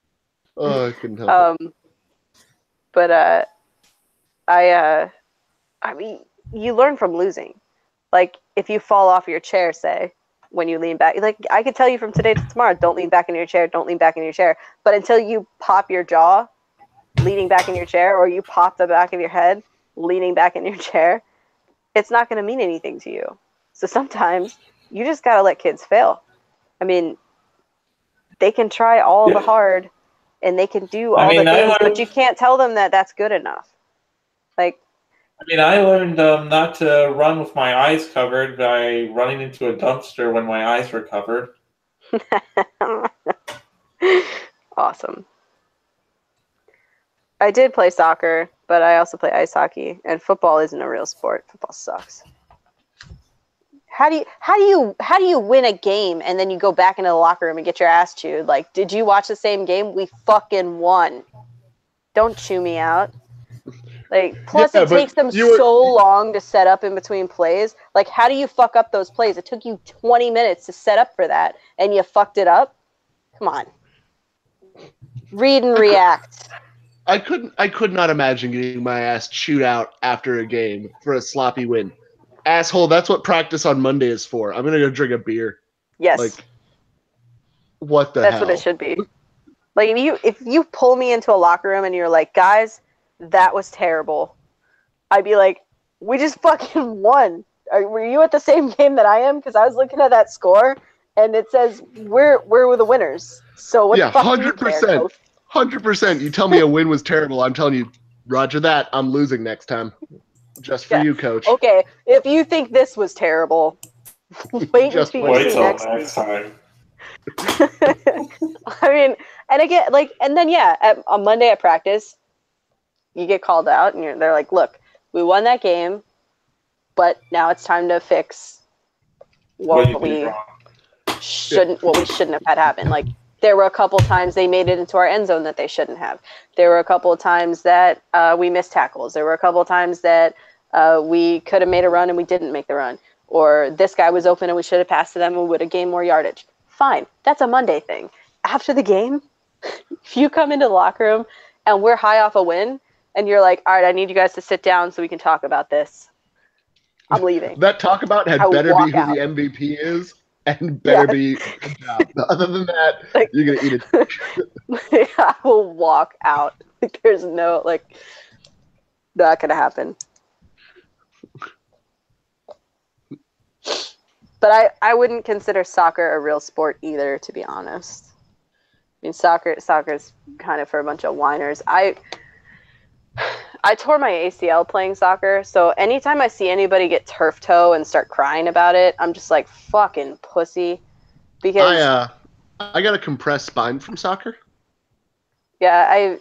B: Oh, I couldn't help it.
C: But I mean, you learn from losing. Like, if you fall off your chair, say, when you lean back, like, I could tell you from today to tomorrow, don't lean back in your chair, don't lean back in your chair. But until you pop your jaw leaning back in your chair, or you pop the back of your head leaning back in your chair, it's not going to mean anything to you. So sometimes you just got to let kids fail. I mean, they can try all the hard and they can do all the things, but you can't tell them that that's good enough. Like,
D: I mean, I learned not to run with my eyes covered by running into a dumpster when my eyes were covered.
C: Awesome. I did play soccer, but I also play ice hockey, and football isn't a real sport. Football sucks. How do you win a game and then you go back into the locker room and get your ass chewed? Like, did you watch the same game? We fucking won. Don't chew me out. Like, plus it takes them so long to set up in between plays. Like, how do you fuck up those plays? It took you 20 minutes to set up for that, and you fucked it up? Come on. Read and react.
B: I could not imagine getting my ass chewed out after a game for a sloppy win. Asshole, that's what practice on Monday is for. I'm gonna go drink a beer.
C: Yes.
B: Like, what the
C: That's
B: hell?
C: what it should be. Like if you pull me into a locker room and you're like, guys, that was terrible, I'd be like, we just fucking won. Were you at the same game that I am? Because I was looking at that score and it says we're the winners. So what the fuck
B: 100%. 100%. You tell me a win was terrible. I'm telling you, Roger that. I'm losing next time. Just for you, coach.
C: Okay, if you think this was terrible, wait till
D: next time.
C: I mean, and again, and then on Monday at practice, you get called out, and they're like, "Look, we won that game, but now it's time to fix what we shouldn't have had happen." Like, there were a couple times they made it into our end zone that they shouldn't have. There were a couple of times that we missed tackles. There were a couple of times that we could have made a run and we didn't make the run. Or this guy was open and we should have passed to them and would have gained more yardage. Fine. That's a Monday thing. After the game, if you come into the locker room and we're high off a win and you're like, all right, I need you guys to sit down so we can talk about this, I'm leaving.
B: That talk about had better be who the MVP is. And better be good job. Other than that, you're gonna eat it.
C: I will walk out. There's no not gonna happen. But I wouldn't consider soccer a real sport either, to be honest. I mean, soccer's kind of for a bunch of whiners. I tore my ACL playing soccer, so anytime I see anybody get turf toe and start crying about it, I'm just like, fucking pussy. Because
B: I got a compressed spine from soccer.
C: Yeah, I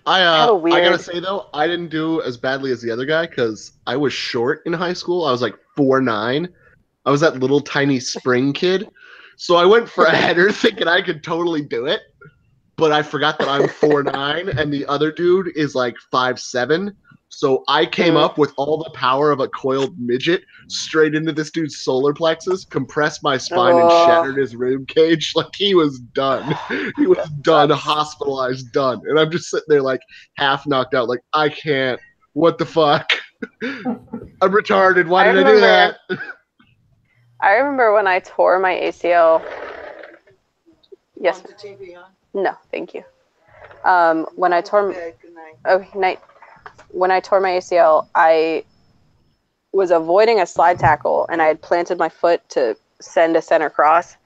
B: gotta say though, I didn't do as badly as the other guy because I was short in high school. I was like 4'9". I was that little tiny spring kid, so I went for a header thinking I could totally do it. But I forgot that I'm 4'9", and the other dude is like 5'7". So I came up with all the power of a coiled midget straight into this dude's solar plexus, compressed my spine, and shattered his rib cage. Like, he was done. He was done, hospitalized, done. And I'm just sitting there like half knocked out, like, I can't. What the fuck? I'm retarded. Why did I do that?
C: I remember when I tore my ACL. Yes.
E: The TV on?
C: No, thank you. When I tore When I tore my ACL, I was avoiding a slide tackle, and I had planted my foot to send a center cross,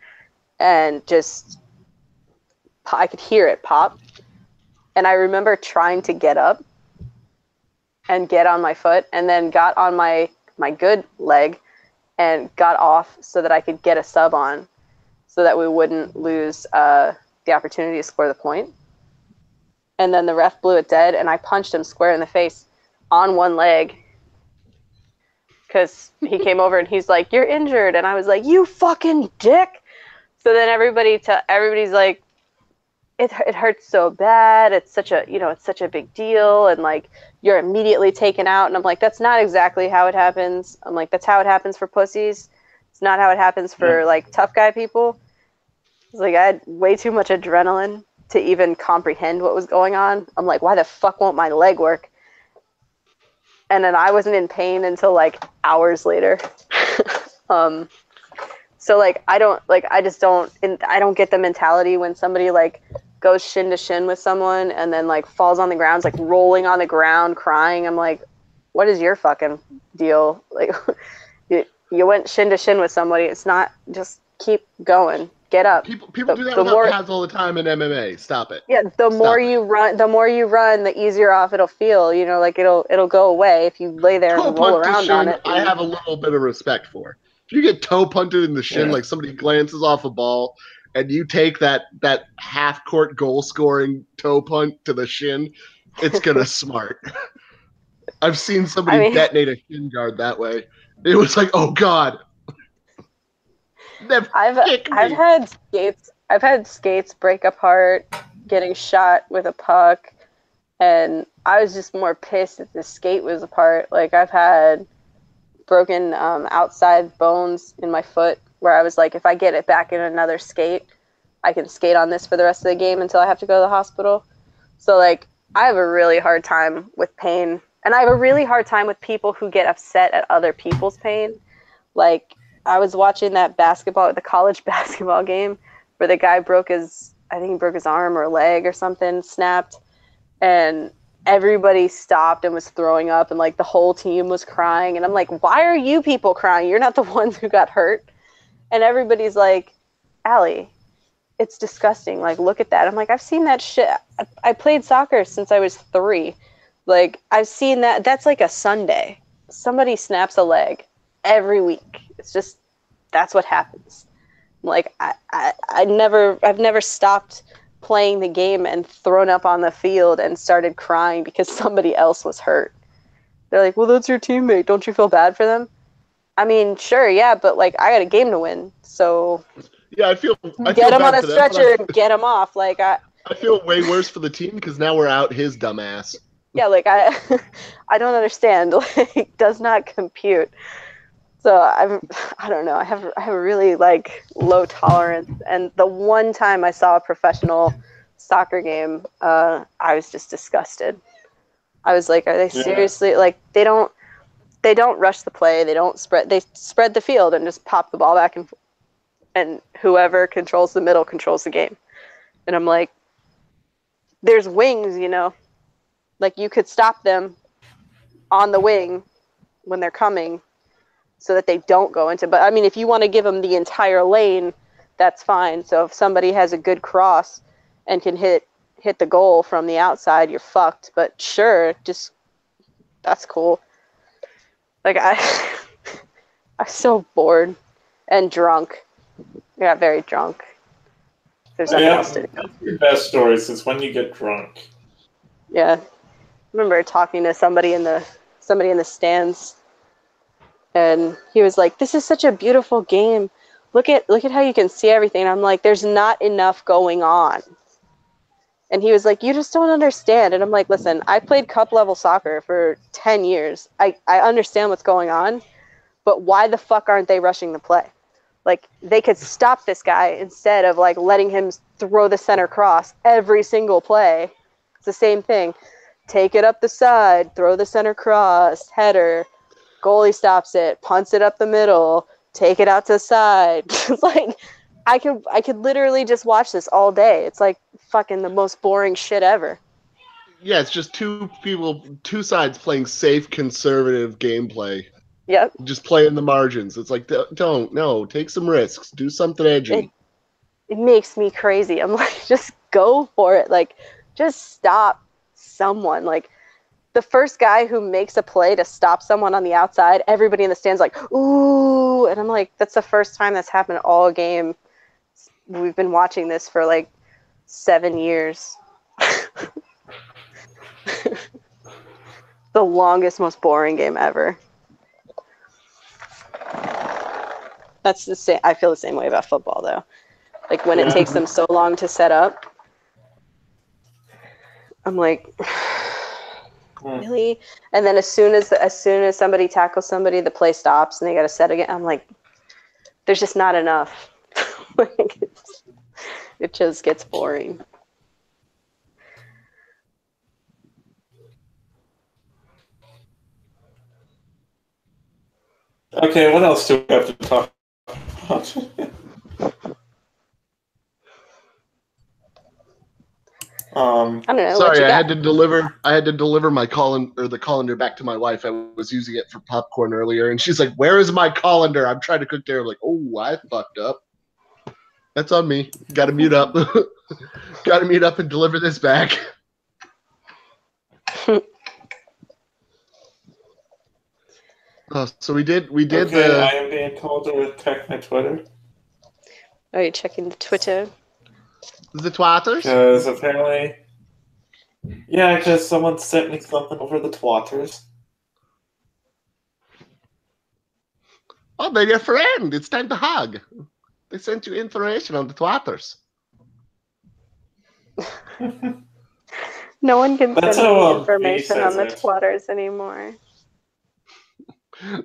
C: and I could hear it pop. And I remember trying to get up and get on my foot, and then got on my good leg and got off so that I could get a sub on, so that we wouldn't lose the opportunity to score the point. And then the ref blew it dead, and I punched him square in the face on one leg because he came over and he's like, "You're injured," and I was like, "You fucking dick!" So then everybody's like, it hurts so bad. It's such a big deal, and like, you're immediately taken out. And I'm like, that's not exactly how it happens. I'm like, that's how it happens for pussies. It's not how it happens for like tough guy people. It's like, I had way too much adrenaline to even comprehend what was going on. I'm like, why the fuck won't my leg work? And then I wasn't in pain until like hours later. So like, I don't get the mentality when somebody like goes shin to shin with someone and then like falls on the ground, like rolling on the ground, crying. I'm like, what is your fucking deal? Like, you went shin to shin with somebody. It's not, just keep going. Get up.
B: People do that without pads all the time in MMA. Stop it.
C: Yeah, the more you run, the easier off it'll feel. You know, like it'll go away if you lay there and roll around on it.
B: I have a little bit of respect for. If you get toe punted in the shin, like somebody glances off a ball, and you take that half court goal scoring toe punt to the shin, it's gonna smart. I've seen somebody detonate a shin guard that way. It was like, oh god.
C: I've had skates break apart, getting shot with a puck, and I was just more pissed that the skate was apart. Like, I've had broken outside bones in my foot where I was like, if I get it back in another skate, I can skate on this for the rest of the game until I have to go to the hospital. So like, I have a really hard time with pain, and I have a really hard time with people who get upset at other people's pain. Like, I was watching the college basketball game where the guy broke his arm or leg or something, snapped, and everybody stopped and was throwing up, and like the whole team was crying, and I'm like, why are you people crying? You're not the ones who got hurt. And everybody's like, Allie, it's disgusting. Like, look at that. I'm like, I've seen that shit. I played soccer since I was 3. Like, I've seen that. That's like a Sunday. Somebody snaps a leg every week. It's just, that's what happens. Like, I've never stopped playing the game and thrown up on the field and started crying because somebody else was hurt. They're like, well, that's your teammate. Don't you feel bad for them? I mean, sure, yeah, but like, I got a game to win, so
B: yeah, I feel
C: get him on a stretcher and get him off. Like, I
B: feel way worse for the team because now we're out his dumbass.
C: Yeah, like I don't understand. Like, does not compute. So I don't know. I have a really like low tolerance, and the one time I saw a professional soccer game, I was just disgusted. I was like, are they seriously like they don't rush the play, they spread the field and just pop the ball back and whoever controls the middle controls the game. And I'm like, there's wings, you know. Like, you could stop them on the wing when they're coming so that they don't go into, but I mean, if you want to give them the entire lane, that's fine. So if somebody has a good cross and can hit the goal from the outside, you're fucked. But sure, just, that's cool. Like, I'm so bored and drunk. I got very drunk. There's nothing else to do.
D: That's your best story since when you get drunk.
C: Yeah. I remember talking to somebody in the stands, and he was like, this is such a beautiful game. Look at how you can see everything. And I'm like, there's not enough going on. And he was like, you just don't understand. And I'm like, listen, I played cup level soccer for 10 years. I understand what's going on, but why the fuck aren't they rushing the play? Like, they could stop this guy instead of like letting him throw the center cross every single play. It's the same thing. Take it up the side, throw the center cross, header, goalie stops it, punts it up the middle, take it out to the side. It's like, I could literally just watch this all day. It's like fucking the most boring shit ever.
B: Yeah, it's just two sides playing safe, conservative gameplay.
C: Yep.
B: Just play in the margins. It's like, take some risks. Do something edgy.
C: It makes me crazy. I'm like, just go for it. Like, just stop someone. Like, the first guy who makes a play to stop someone on the outside, everybody in the stands like, ooh. And I'm like, that's the first time that's happened all game. We've been watching this for like 7 years. The longest, most boring game ever. That's the same. I feel the same way about football, though. Like, when it takes them so long to set up, I'm like, really? And then as soon as somebody tackles somebody, the play stops and they got to set again. I'm like, there's just not enough. Like, it just gets boring.
D: Okay, what else do we have to talk about?
C: I don't know.
B: Sorry, I had to deliver my the colander back to my wife. I was using it for popcorn earlier, and she's like, "Where is my colander?" I'm trying to cook dinner. I'm like, "Oh, I fucked up. That's on me. Got to mute up. Got to mute up and deliver this back." So we did.
D: Okay, I am being told to check my Twitter.
C: Are you checking the Twitter?
B: The twatters?
D: Because apparently, because someone sent me something over the twatters.
B: Oh, they're your friend. It's time to hug. They sent you information on the twatters.
C: No one can
D: That's
C: send
D: how,
C: me information on the
D: it.
C: twatters anymore.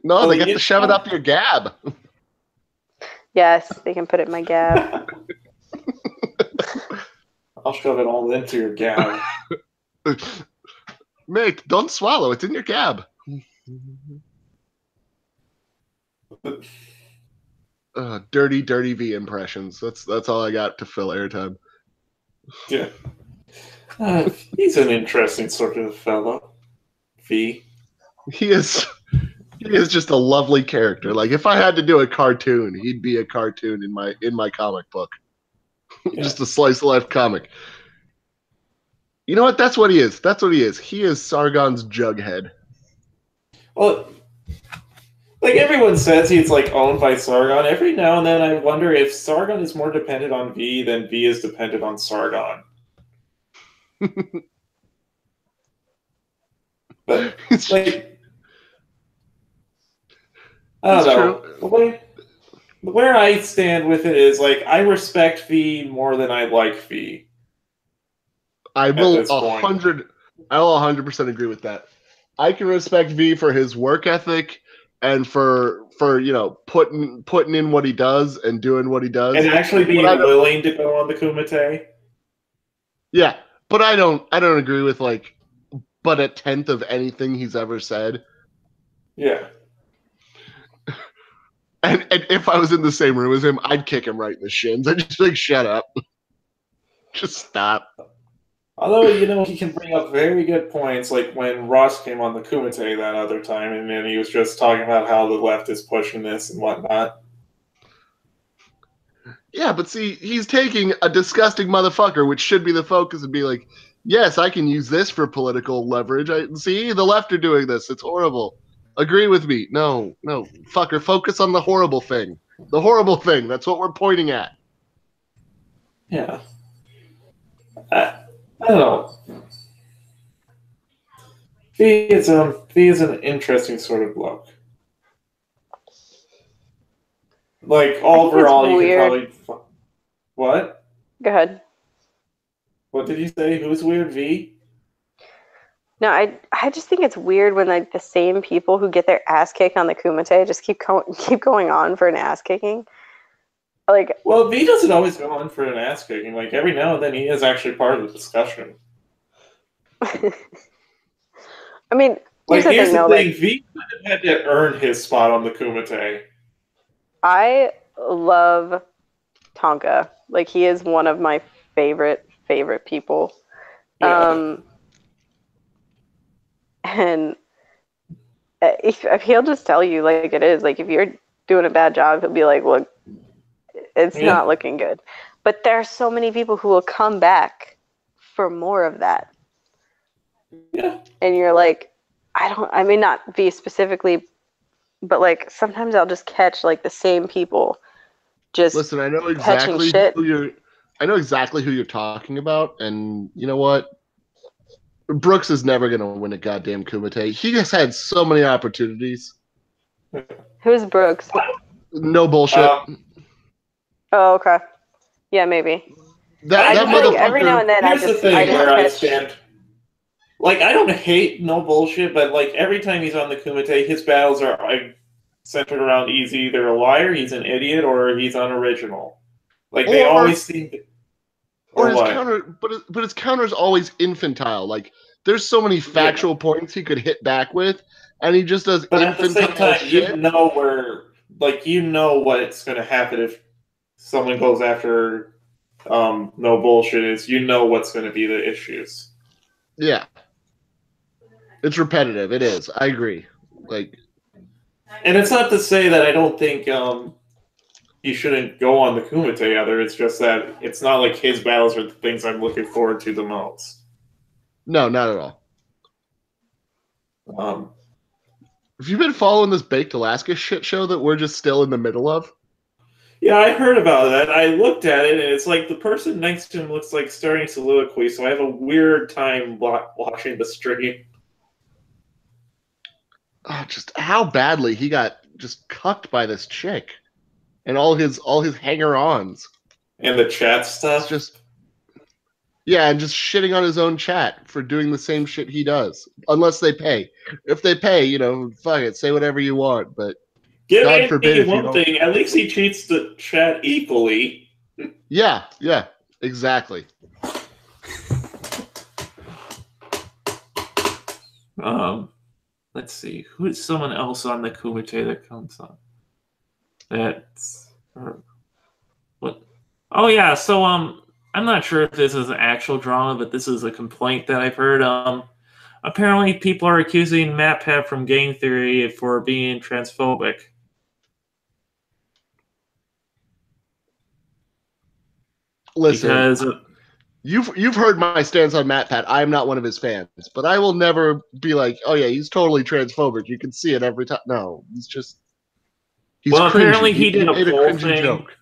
B: No, they get to shove it up your gab.
C: Yes, they can put it in my gab.
D: I'll shove it all into your gab.
B: Mick, don't swallow. It's in your cab. Dirty V impressions. That's all I got to fill airtime.
D: Yeah. He's an interesting sort of fellow. V.
B: He is just a lovely character. Like if I had to do a cartoon, he'd be a cartoon in my comic book.
D: Yeah.
B: Just a slice of life comic. You know what? That's what he is. He is Sargon's Jughead.
D: Well, like everyone says he's like owned by Sargon. Every now and then I wonder if Sargon is more dependent on V than V is dependent on Sargon. But
B: It's
D: like, I don't know. Where I stand with it is like I respect V more than I like V.
B: I will 100% agree with that. I can respect V for his work ethic and for putting in what he does and doing what he does
D: and actually being willing to go on the Kumite.
B: Yeah, but I don't agree with like but a tenth of anything he's ever said.
D: Yeah.
B: And if I was in the same room as him, I'd kick him right in the shins. I'd just like, shut up. Just stop.
D: Although, he can bring up very good points, like when Ross came on the Kumite that other time, and then he was just talking about how the left is pushing this and whatnot.
B: Yeah, but see, he's taking a disgusting motherfucker, which should be the focus, and be like, yes, I can use this for political leverage. See, the left are doing this. It's horrible. Agree with me. No, fucker, focus on the horrible thing. The horrible thing. That's what we're pointing at.
D: Yeah. I don't know. V is an interesting sort of bloke. Like, overall, you can probably... What?
C: Go ahead.
D: What did you say? Who's weird, V?
C: No, I just think it's weird when like the same people who get their ass kicked on the Kumite just keep going on for an ass kicking. Like,
D: well, V doesn't always go on for an ass kicking. Like every now and then, he is actually part of the discussion.
C: I mean,
D: here's the thing: V had to earn his spot on the Kumite.
C: I love Tonka. Like, he is one of my favorite people.
D: Yeah.
C: And if he'll just tell you like it is, like if you're doing a bad job, he'll be like, look, it's not looking good. But there are so many people who will come back for more of that.
D: Yeah.
C: And you're like, I mean, not V specifically, but like sometimes I'll just catch like the same people just
B: listen, I know exactly who you're talking about, and you know what? Brooks is never going to win a goddamn Kumite. He has had so many opportunities.
C: Who's Brooks?
B: No bullshit.
C: Oh, okay. Yeah, maybe.
B: That motherfucker.
C: Every now and then
D: I stand. Like, I don't hate no bullshit, but like every time he's on the Kumite, his battles are like centered around he's either a liar, he's an idiot, or he's unoriginal. Like they always seem to...
B: Or his counter, but his counter is always infantile. Like there's so many factual points he could hit back with, and he just does infantile
D: at the same time,
B: shit.
D: you know what's going to happen if someone goes after no bullshit. Is what's going to be the issues.
B: Yeah, it's repetitive. It is. I agree. Like,
D: and it's not to say that I don't think he shouldn't go on the Kumite either. It's just that it's not like his battles are the things I'm looking forward to the most.
B: No, not at all. Have you been following this Baked Alaska shit show that we're just still in the middle of?
D: Yeah, I heard about that. I looked at it, and it's like the person next to him looks like starting soliloquy, so I have a weird time watching the stream.
B: Oh, just how badly he got just cucked by this chick. And all his hanger-ons.
D: And the chat stuff?
B: And just shitting on his own chat for doing the same shit he does. Unless they pay. If they pay, fuck it, say whatever you want, but God forbid if
D: one thing, at least he treats the chat equally.
B: Yeah, exactly.
A: Let's see, who is someone else on the Kumite that comes up? That's what? Oh yeah, so I'm not sure if this is an actual drama, but this is a complaint that I've heard. Apparently people are accusing MatPat from Game Theory for being transphobic.
B: Listen,
A: Because
B: you've heard my stance on MatPat. I am not one of his fans, but I will never be like, oh yeah, he's totally transphobic. You can see it every time. No, he's
A: well,
B: cringy.
A: apparently he did a
B: made
A: poll
B: cringy
A: thing.
B: joke.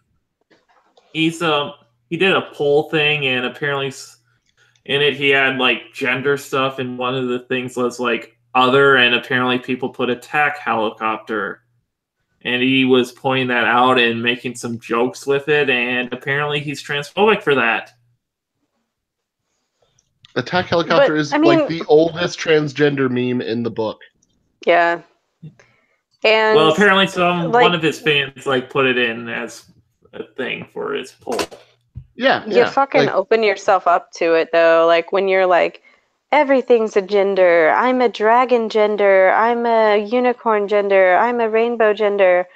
A: He did a poll thing, and apparently in it he had like gender stuff, and one of the things was like other, and apparently people put attack helicopter, and he was pointing that out and making some jokes with it, and apparently he's transphobic for that.
B: Attack helicopter is like the oldest transgender meme in the book.
C: Yeah. And
A: well, apparently one of his fans like put it in as a thing for his poll.
B: Yeah.
C: You fucking open yourself up to it though. Like when you're like, everything's a gender. I'm a dragon gender. I'm a unicorn gender. I'm a rainbow gender.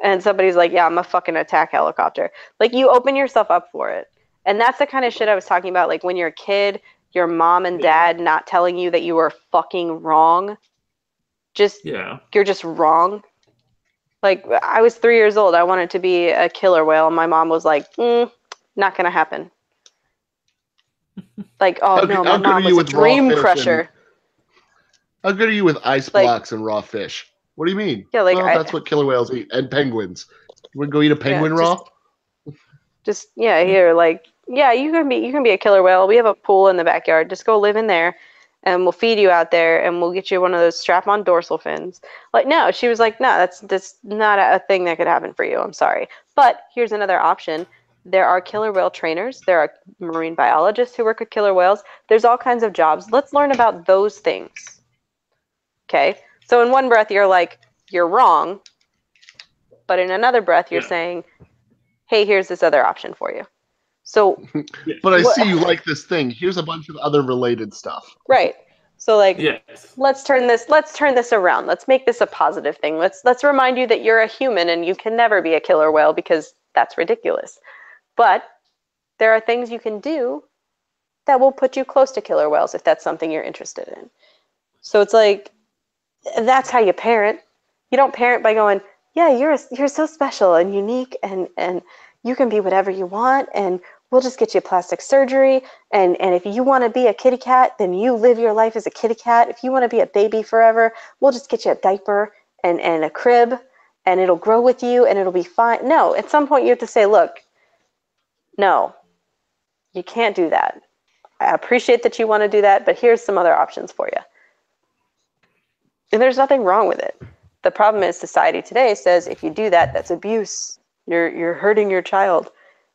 C: And somebody's like, yeah, I'm a fucking attack helicopter. Like you open yourself up for it. And that's the kind of shit I was talking about. Like when you're a kid, your mom and dad not telling you that you were fucking wrong. You're just wrong. Like I was 3 years old. I wanted to be a killer whale. And my mom was like, not gonna happen. Like, oh no, my mom was a dream crusher.
B: How good are you with ice blocks and raw fish? What do you mean?
C: Yeah, like
B: that's what killer whales eat, and penguins. You want to go eat a penguin raw?
C: Here, like, yeah, you can be a killer whale. We have a pool in the backyard. Just go live in there, and we'll feed you out there, and we'll get you one of those strap-on dorsal fins. Like, no, she was like, no, that's not a thing that could happen for you. I'm sorry, but here's another option. There are killer whale trainers. There are marine biologists who work with killer whales. There's all kinds of jobs. Let's learn about those things. Okay? So in one breath, you're like, you're wrong. But in another breath, you're saying, hey, here's this other option for you. So,
B: but I see you like this thing. Here's a bunch of other related stuff.
C: Right. So like, let's turn this around. Let's make this a positive thing. Let's remind you that you're a human and you can never be a killer whale because that's ridiculous. But there are things you can do that will put you close to killer whales if that's something you're interested in. So it's like, that's how you parent. You don't parent by going, yeah, you're so special and unique and you can be whatever you want and we'll just get you plastic surgery and if you want to be a kitty cat, then you live your life as a kitty cat. If you want to be a baby forever, we'll just get you a diaper and a crib and it'll grow with you and it'll be fine. No, at some point you have to say, look, no, you can't do that. I appreciate that you want to do that, but here's some other options for you. And there's nothing wrong with it. The problem is society today says if you do that, that's abuse. You're hurting your child.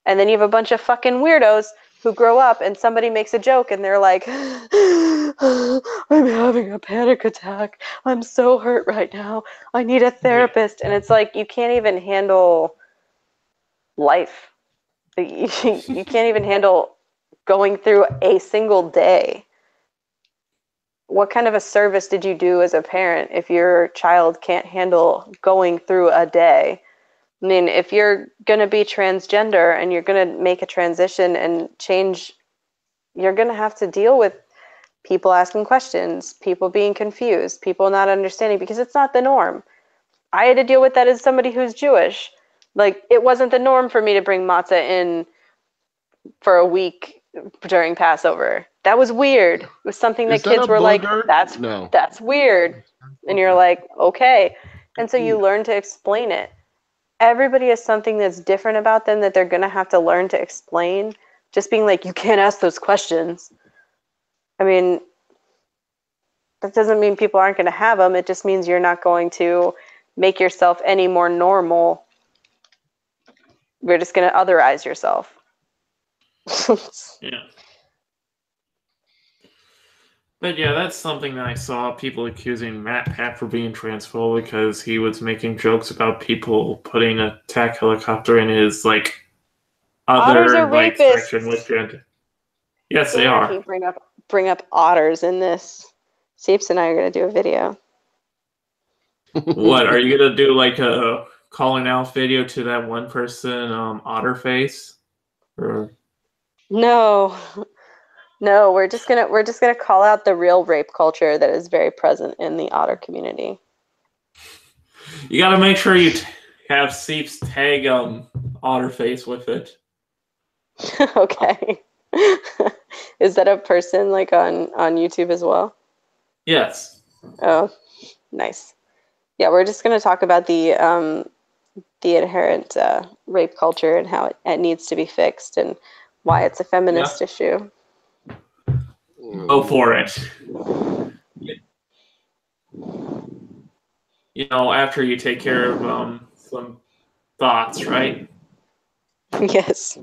C: And then you have a bunch of fucking weirdos who grow up and somebody makes a joke and they're like, I'm having a panic attack. I'm so hurt right now. I need a therapist. And it's like, you can't even handle life. You can't even handle going through a single day. What kind of a service did you do as a parent if your child can't handle going through a day? I mean, if you're going to be transgender and you're going to make a transition and change, you're going to have to deal with people asking questions, people being confused, people not understanding because it's not the norm. I had to deal with that as somebody who's Jewish. Like, it wasn't the norm for me to bring matzah in for a week during Passover. That was weird. It was something that kids were like, that's weird. And you're like, okay. And so you learn to explain it. Everybody has something that's different about them that they're going to have to learn to explain. Just being like, you can't ask those questions. I mean, that doesn't mean people aren't going to have them. It just means you're not going to make yourself any more normal. You're just going to otherize yourself.
A: Yeah. But yeah, that's something that I saw people accusing MatPat for being transphobic because he was making jokes about people putting a attack helicopter in his like other like section with gender. Yes, they are.
C: Bring up otters in this. Seeps and I are gonna do a video.
A: What are you gonna do? Like a calling out video to that one person, Otterface? Or
C: No, no, we're just gonna call out the real rape culture that is very present in the otter community.
A: you gotta make sure you have Seeps tag Otterface with it.
C: Okay. Is that a person like on YouTube as well?
A: Yes.
C: Oh, nice. Yeah, we're just going to talk about the inherent rape culture and how it needs to be fixed and why it's a feminist issue.
A: Go for it. You know, after you take care of some thoughts, right?
C: Yes.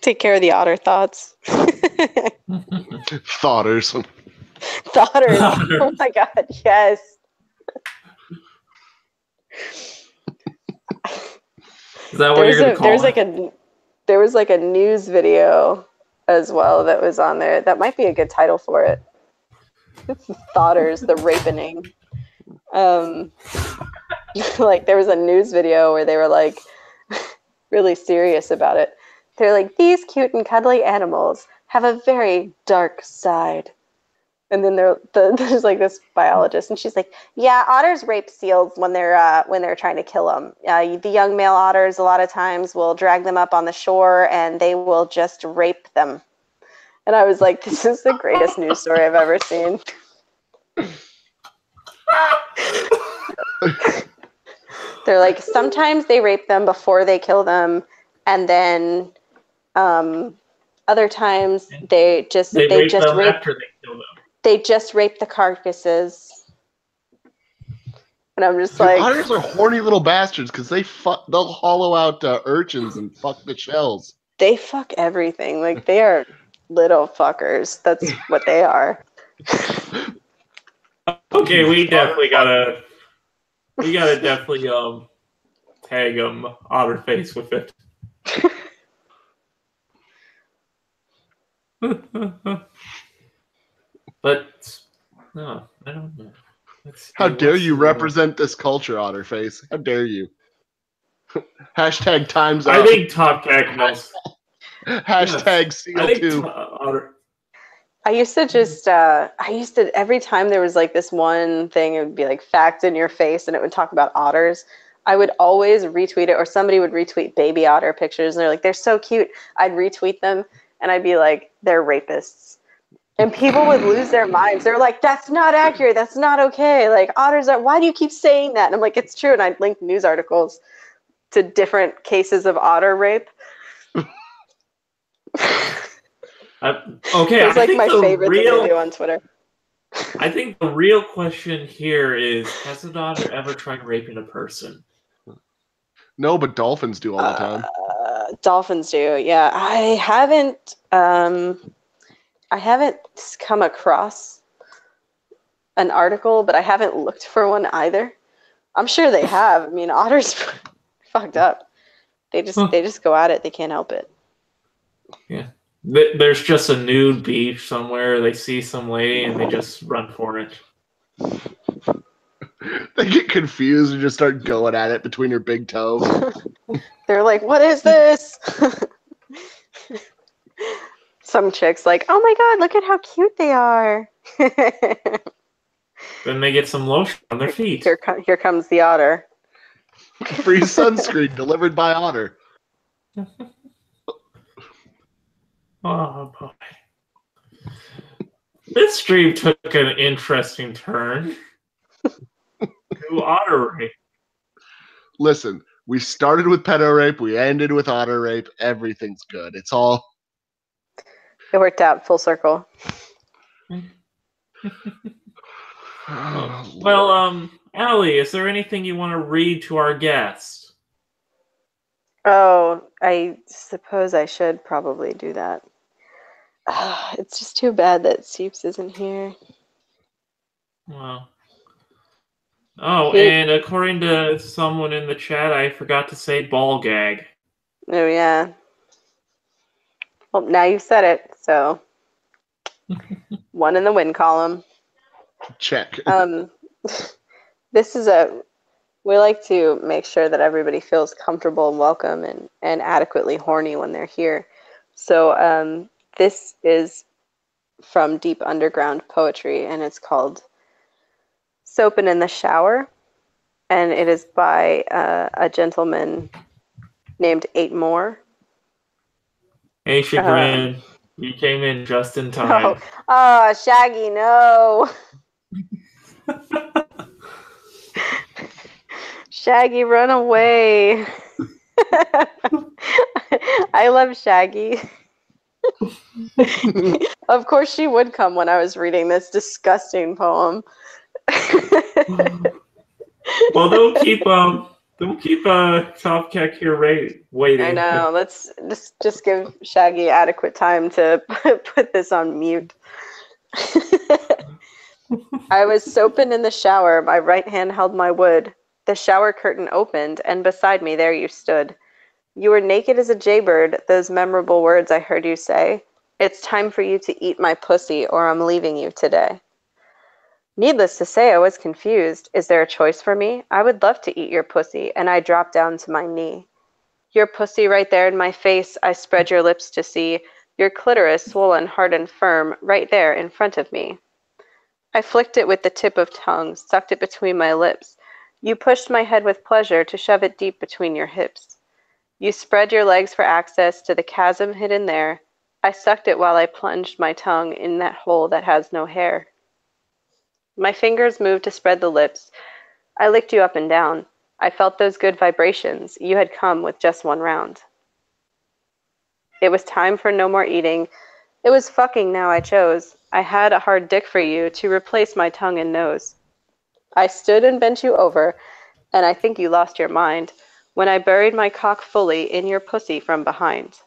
C: Take care of the otter thoughts.
B: Thoughters.
C: Thoughters. Oh my god, yes.
A: Is that what you're gonna call it?
C: There was like a news video as well that was on there. That might be a good title for it. Thoughters, the rapening. Like there was a news video where they were like really serious about it. They're like, these cute and cuddly animals have a very dark side. And then there's like this biologist, and she's like, "Yeah, otters rape seals when they're trying to kill them. The young male otters a lot of times will drag them up on the shore, and they will just rape them." And I was like, "This is the greatest news story I've ever seen." They're like, sometimes they rape them before they kill them, and then other times they just rape
A: after they kill them.
C: They just rape the carcasses. And I'm just like...
B: Otters are horny little bastards because they'll hollow out urchins and fuck the shells.
C: They fuck everything. Like, they are little fuckers. That's what they are.
A: Okay, we gotta definitely tag Otterface with it. But no, I don't know.
B: How dare you represent this culture, Otterface? How dare you? Hashtag times up.
A: I think Top Cat knows.
B: Hashtag seal2.
C: I used to every time there was like this one thing, it would be like fact in your face and it would talk about otters. I would always retweet it, or somebody would retweet baby otter pictures and they're like, they're so cute. I'd retweet them and I'd be like, they're rapists. And people would lose their minds. They're like, that's not accurate. That's not okay. Like, otters are, why do you keep saying that? And I'm like, it's true. And I'd link news articles to different cases of otter rape.
A: Okay,
C: it's like my favorite thing to do on Twitter.
A: I think the real question here is, has an otter ever tried raping a person?
B: No, but dolphins do all the time.
C: Dolphins do, yeah. I haven't come across an article, but I haven't looked for one either. I'm sure they have. I mean, otters fucked up. They just go at it. They can't help it.
A: Yeah. There's just a nude beach somewhere. They see some lady and they just run for it.
B: They get confused and just start going at it between your big toes.
C: They're like, what is this? Some chick's like, oh my god, look at how cute they are.
A: Then they get some lotion on their feet.
C: Here comes the otter.
B: Free sunscreen delivered by Otter.
A: Oh boy. This stream took an interesting turn. To otter rape.
B: Listen, we started with pedo rape, we ended with otter rape. Everything's good. It's all...
C: It worked out full circle.
A: Well, Allie, is there anything you want to read to our guest?
C: Oh, I suppose I should probably do that. It's just too bad that Seeps isn't here.
A: Well. Oh, and according to someone in the chat, I forgot to say ball gag.
C: Oh, yeah. Well, now you've said it, so 1 in the win column.
B: Check.
C: This is we like to make sure that everybody feels comfortable and welcome and adequately horny when they're here. So this is from Deep Underground Poetry, and it's called Soapin' in the Shower, and it is by a gentleman named 8 More.
A: Hey, Chagrin, you came in just in time.
C: Oh, Shaggy, no. Shaggy, run away. I love Shaggy. Of course she would come when I was reading this disgusting poem.
A: Well, don't keep Top Keck here waiting.
C: I know. Let's just give Shaggy adequate time to put this on mute. I was soaping in the shower. My right hand held my wood. The shower curtain opened, and beside me there you stood. You were naked as a jaybird, those memorable words I heard you say. It's time for you to eat my pussy, or I'm leaving you today. Needless to say, I was confused. Is there a choice for me? I would love to eat your pussy, and I dropped down to my knee. Your pussy right there in my face, I spread your lips to see. Your clitoris, swollen, hard and firm, right there in front of me. I flicked it with the tip of tongue, sucked it between my lips. You pushed my head with pleasure to shove it deep between your hips. You spread your legs for access to the chasm hidden there. I sucked it while I plunged my tongue in that hole that has no hair. My fingers moved to spread the lips. I licked you up and down. I felt those good vibrations. You had come with just one round. It was time for no more eating. It was fucking now I chose. I had a hard dick for you to replace my tongue and nose. I stood and bent you over, and I think you lost your mind when I buried my cock fully in your pussy from behind.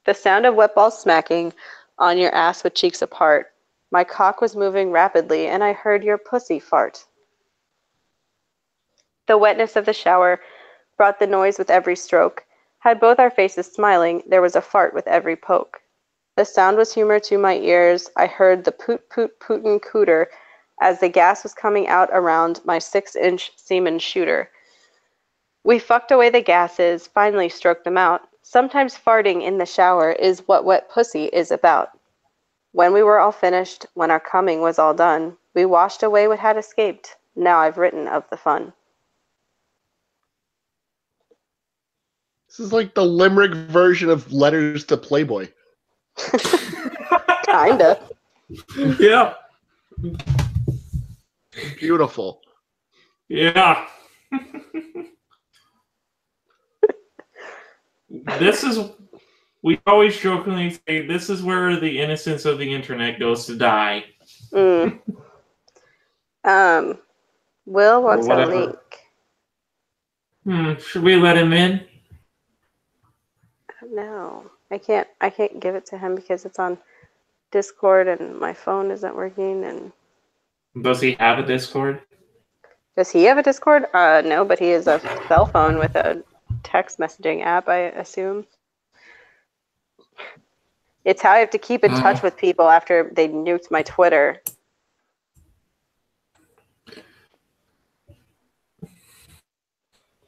C: The sound of wet balls smacking on your ass with cheeks apart. My cock was moving rapidly, and I heard your pussy fart. The wetness of the shower brought the noise with every stroke. Had both our faces smiling, there was a fart with every poke. The sound was humor to my ears. I heard the poot poot pootin' cooter as the gas was coming out around my 6-inch semen shooter. We fucked away the gases, finally stroked them out. Sometimes farting in the shower is what wet pussy is about. When we were all finished, when our coming was all done, we washed away what had escaped. Now I've written of the fun.
B: This is like the limerick version of Letters to Playboy.
C: Kinda.
A: Yeah.
B: Beautiful.
A: Yeah. We always jokingly say, this is where the innocence of the internet goes to die.
C: Will wants a link.
A: Should we let him in?
C: No, I can't give it to him because it's on Discord and my phone isn't working. And
A: does he have a Discord?
C: Does he have a Discord? No, but he has a cell phone with a text messaging app, I assume. It's how I have to keep in touch with people after they nuked my Twitter.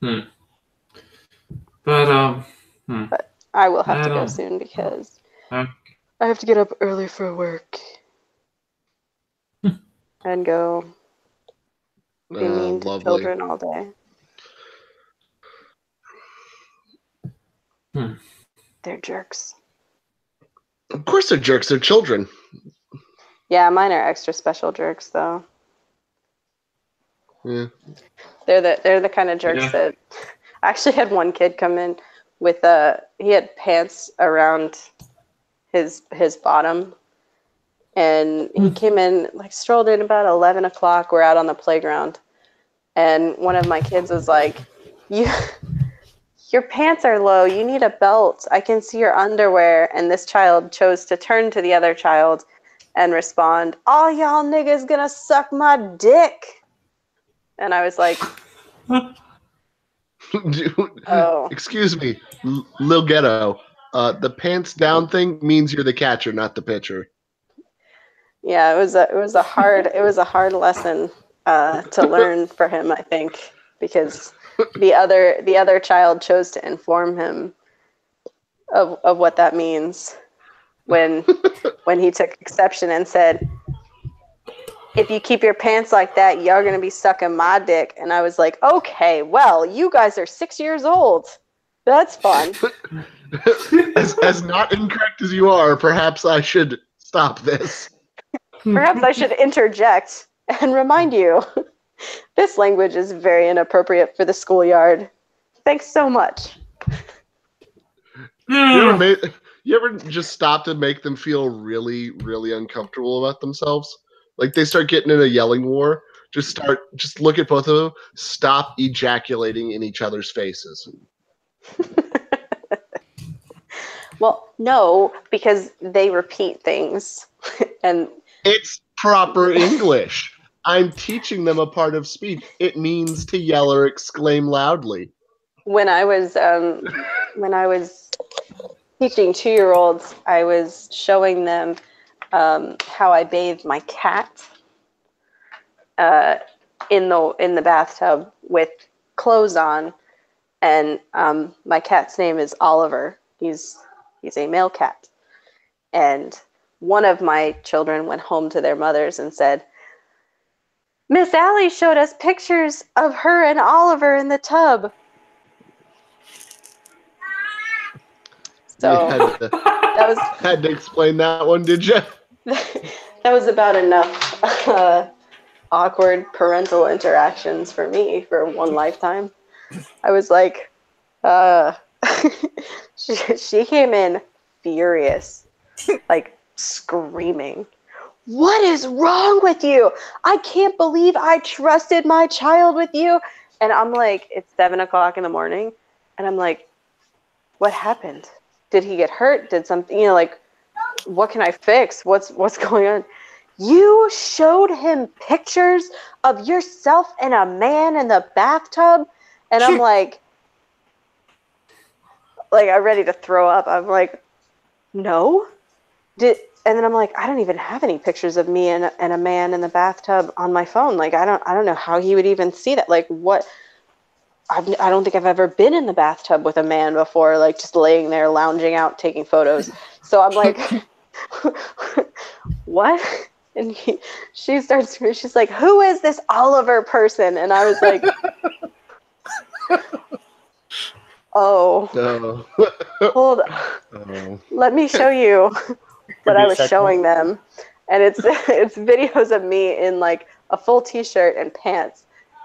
A: But
C: I will have to go soon because I have to get up early for work. And go be mean to children all day. They're jerks.
B: Of course they're jerks. They're children.
C: Yeah, mine are extra special jerks, though.
B: Yeah.
C: They're the kind of jerks that... I actually had one kid come in with he had pants around his bottom, and he came in, like, strolled in about 11 o'clock. We're out on the playground, and one of my kids was like, your pants are low. You need a belt. I can see your underwear. And this child chose to turn to the other child and respond, all y'all niggas gonna suck my dick. And I was like,
B: oh. Excuse me, Lil Ghetto. The pants down thing means you're the catcher, not the pitcher.
C: Yeah, it was a hard lesson to learn for him, I think, because the other child chose to inform him of what that means when he took exception and said, if you keep your pants like that, you're going to be sucking my dick. And I was like, okay, well, you guys are 6 years old. That's fun.
B: As not incorrect as you are, perhaps I should stop this.
C: Perhaps I should interject and remind you, this language is very inappropriate for the schoolyard. Thanks so much.
B: You ever just stop to make them feel really, really uncomfortable about themselves? Like they start getting in a yelling war. Just look at both of them. Stop ejaculating in each other's faces.
C: Well, no, because they repeat things, and
B: it's proper English. I'm teaching them a part of speech. It means to yell or exclaim loudly.
C: When I was teaching 2-year-olds, I was showing them how I bathed my cat in the bathtub with clothes on, and my cat's name is Oliver. He's a male cat, and one of my children went home to their mothers and said, Miss Allie showed us pictures of her and Oliver in the tub. So
B: had to explain that one, did you?
C: That was about enough awkward parental interactions for me for one lifetime. I was like, she came in furious, like screaming, "What is wrong with you? I can't believe I trusted my child with you." And I'm like, it's 7:00 in the morning, and I'm like, what happened? Did he get hurt? Did something, like, what can I fix? What's going on? You showed him pictures of yourself and a man in the bathtub? And I'm like I'm ready to throw up. I'm like, no. And then I'm like, I don't even have any pictures of me and a man in the bathtub on my phone. Like, I don't know how he would even see that. Like, what? I don't think I've ever been in the bathtub with a man before, like just laying there, lounging out, taking photos. So I'm like, what? And she's like, who is this Oliver person? And I was like, oh, hold on. Oh. Let me show you what I was showing them. And it's videos of me in like a full t-shirt and pants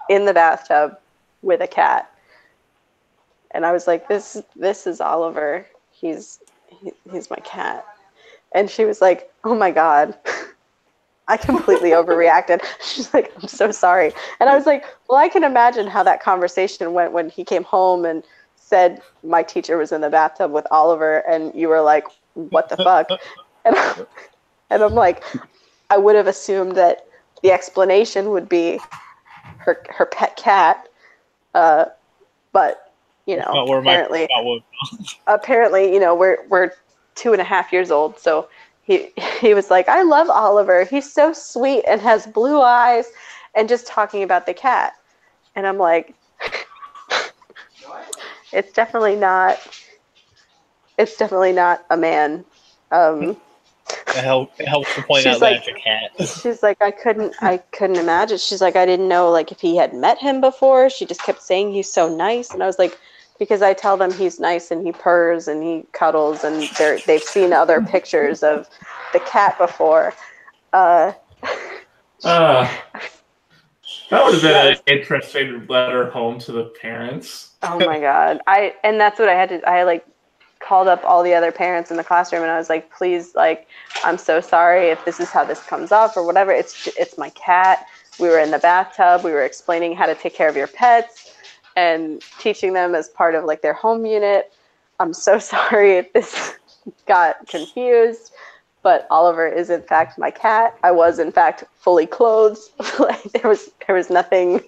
C: in the bathtub with a cat. And I was like, this is Oliver. He's my cat. And she was like, oh my God. I completely overreacted. She's like, I'm so sorry. And I was like, well, I can imagine how that conversation went when he came home and said my teacher was in the bathtub with Oliver, and you were like, what the fuck? And I'm like, I would have assumed that the explanation would be her pet cat, but apparently, we're 2.5 years old, so he was like, I love Oliver. He's so sweet and has blue eyes, and just talking about the cat. And I'm like, it's definitely not a man.
E: It helps to point out that it's a cat.
C: She's like, I couldn't imagine. She's like, I didn't know like if he had met him before. She just kept saying he's so nice, and I was like, because I tell them he's nice and he purrs and he cuddles, and they've seen other pictures of the cat before.
A: That would have been an interesting letter home to the parents.
C: Oh my God. And that's what I had to, I like called up all the other parents in the classroom, and I was like, please, like, I'm so sorry if this is how this comes off or whatever. It's my cat. We were in the bathtub. We were explaining how to take care of your pets and teaching them as part of like their home unit. I'm so sorry if this got confused, but Oliver is in fact my cat. I was in fact fully clothed. Like there was nothing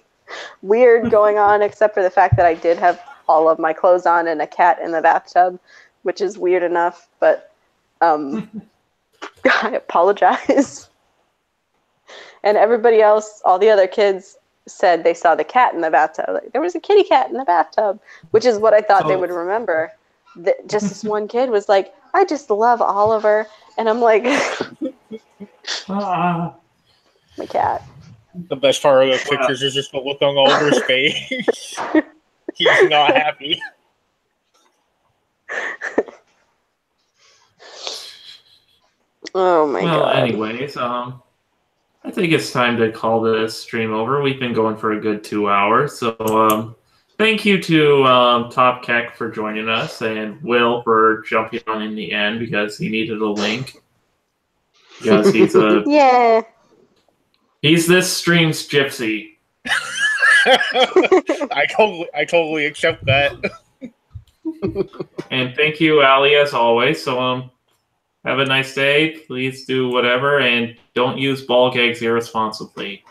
C: weird going on except for the fact that I did have all of my clothes on and a cat in the bathtub, which is weird enough, but I apologize. And everybody else, all the other kids, said they saw the cat in the bathtub. Like, there was a kitty cat in the bathtub, which is what I thought they would remember. Just this one kid was like, I just love Oliver. And I'm like, my cat.
E: The best part of the pictures is just the look on Oliver's face. He's not happy.
C: Oh my god.
A: Well, anyways, I think it's time to call this stream over. We've been going for a good 2 hours, so thank you to Top Keck for joining us and Will for jumping on in the end because he needed a link. Because he's
C: yeah.
A: He's this stream's gypsy.
E: I totally accept that.
A: And thank you, Ali, as always. So have a nice day. Please do whatever, and don't use ball gags irresponsibly.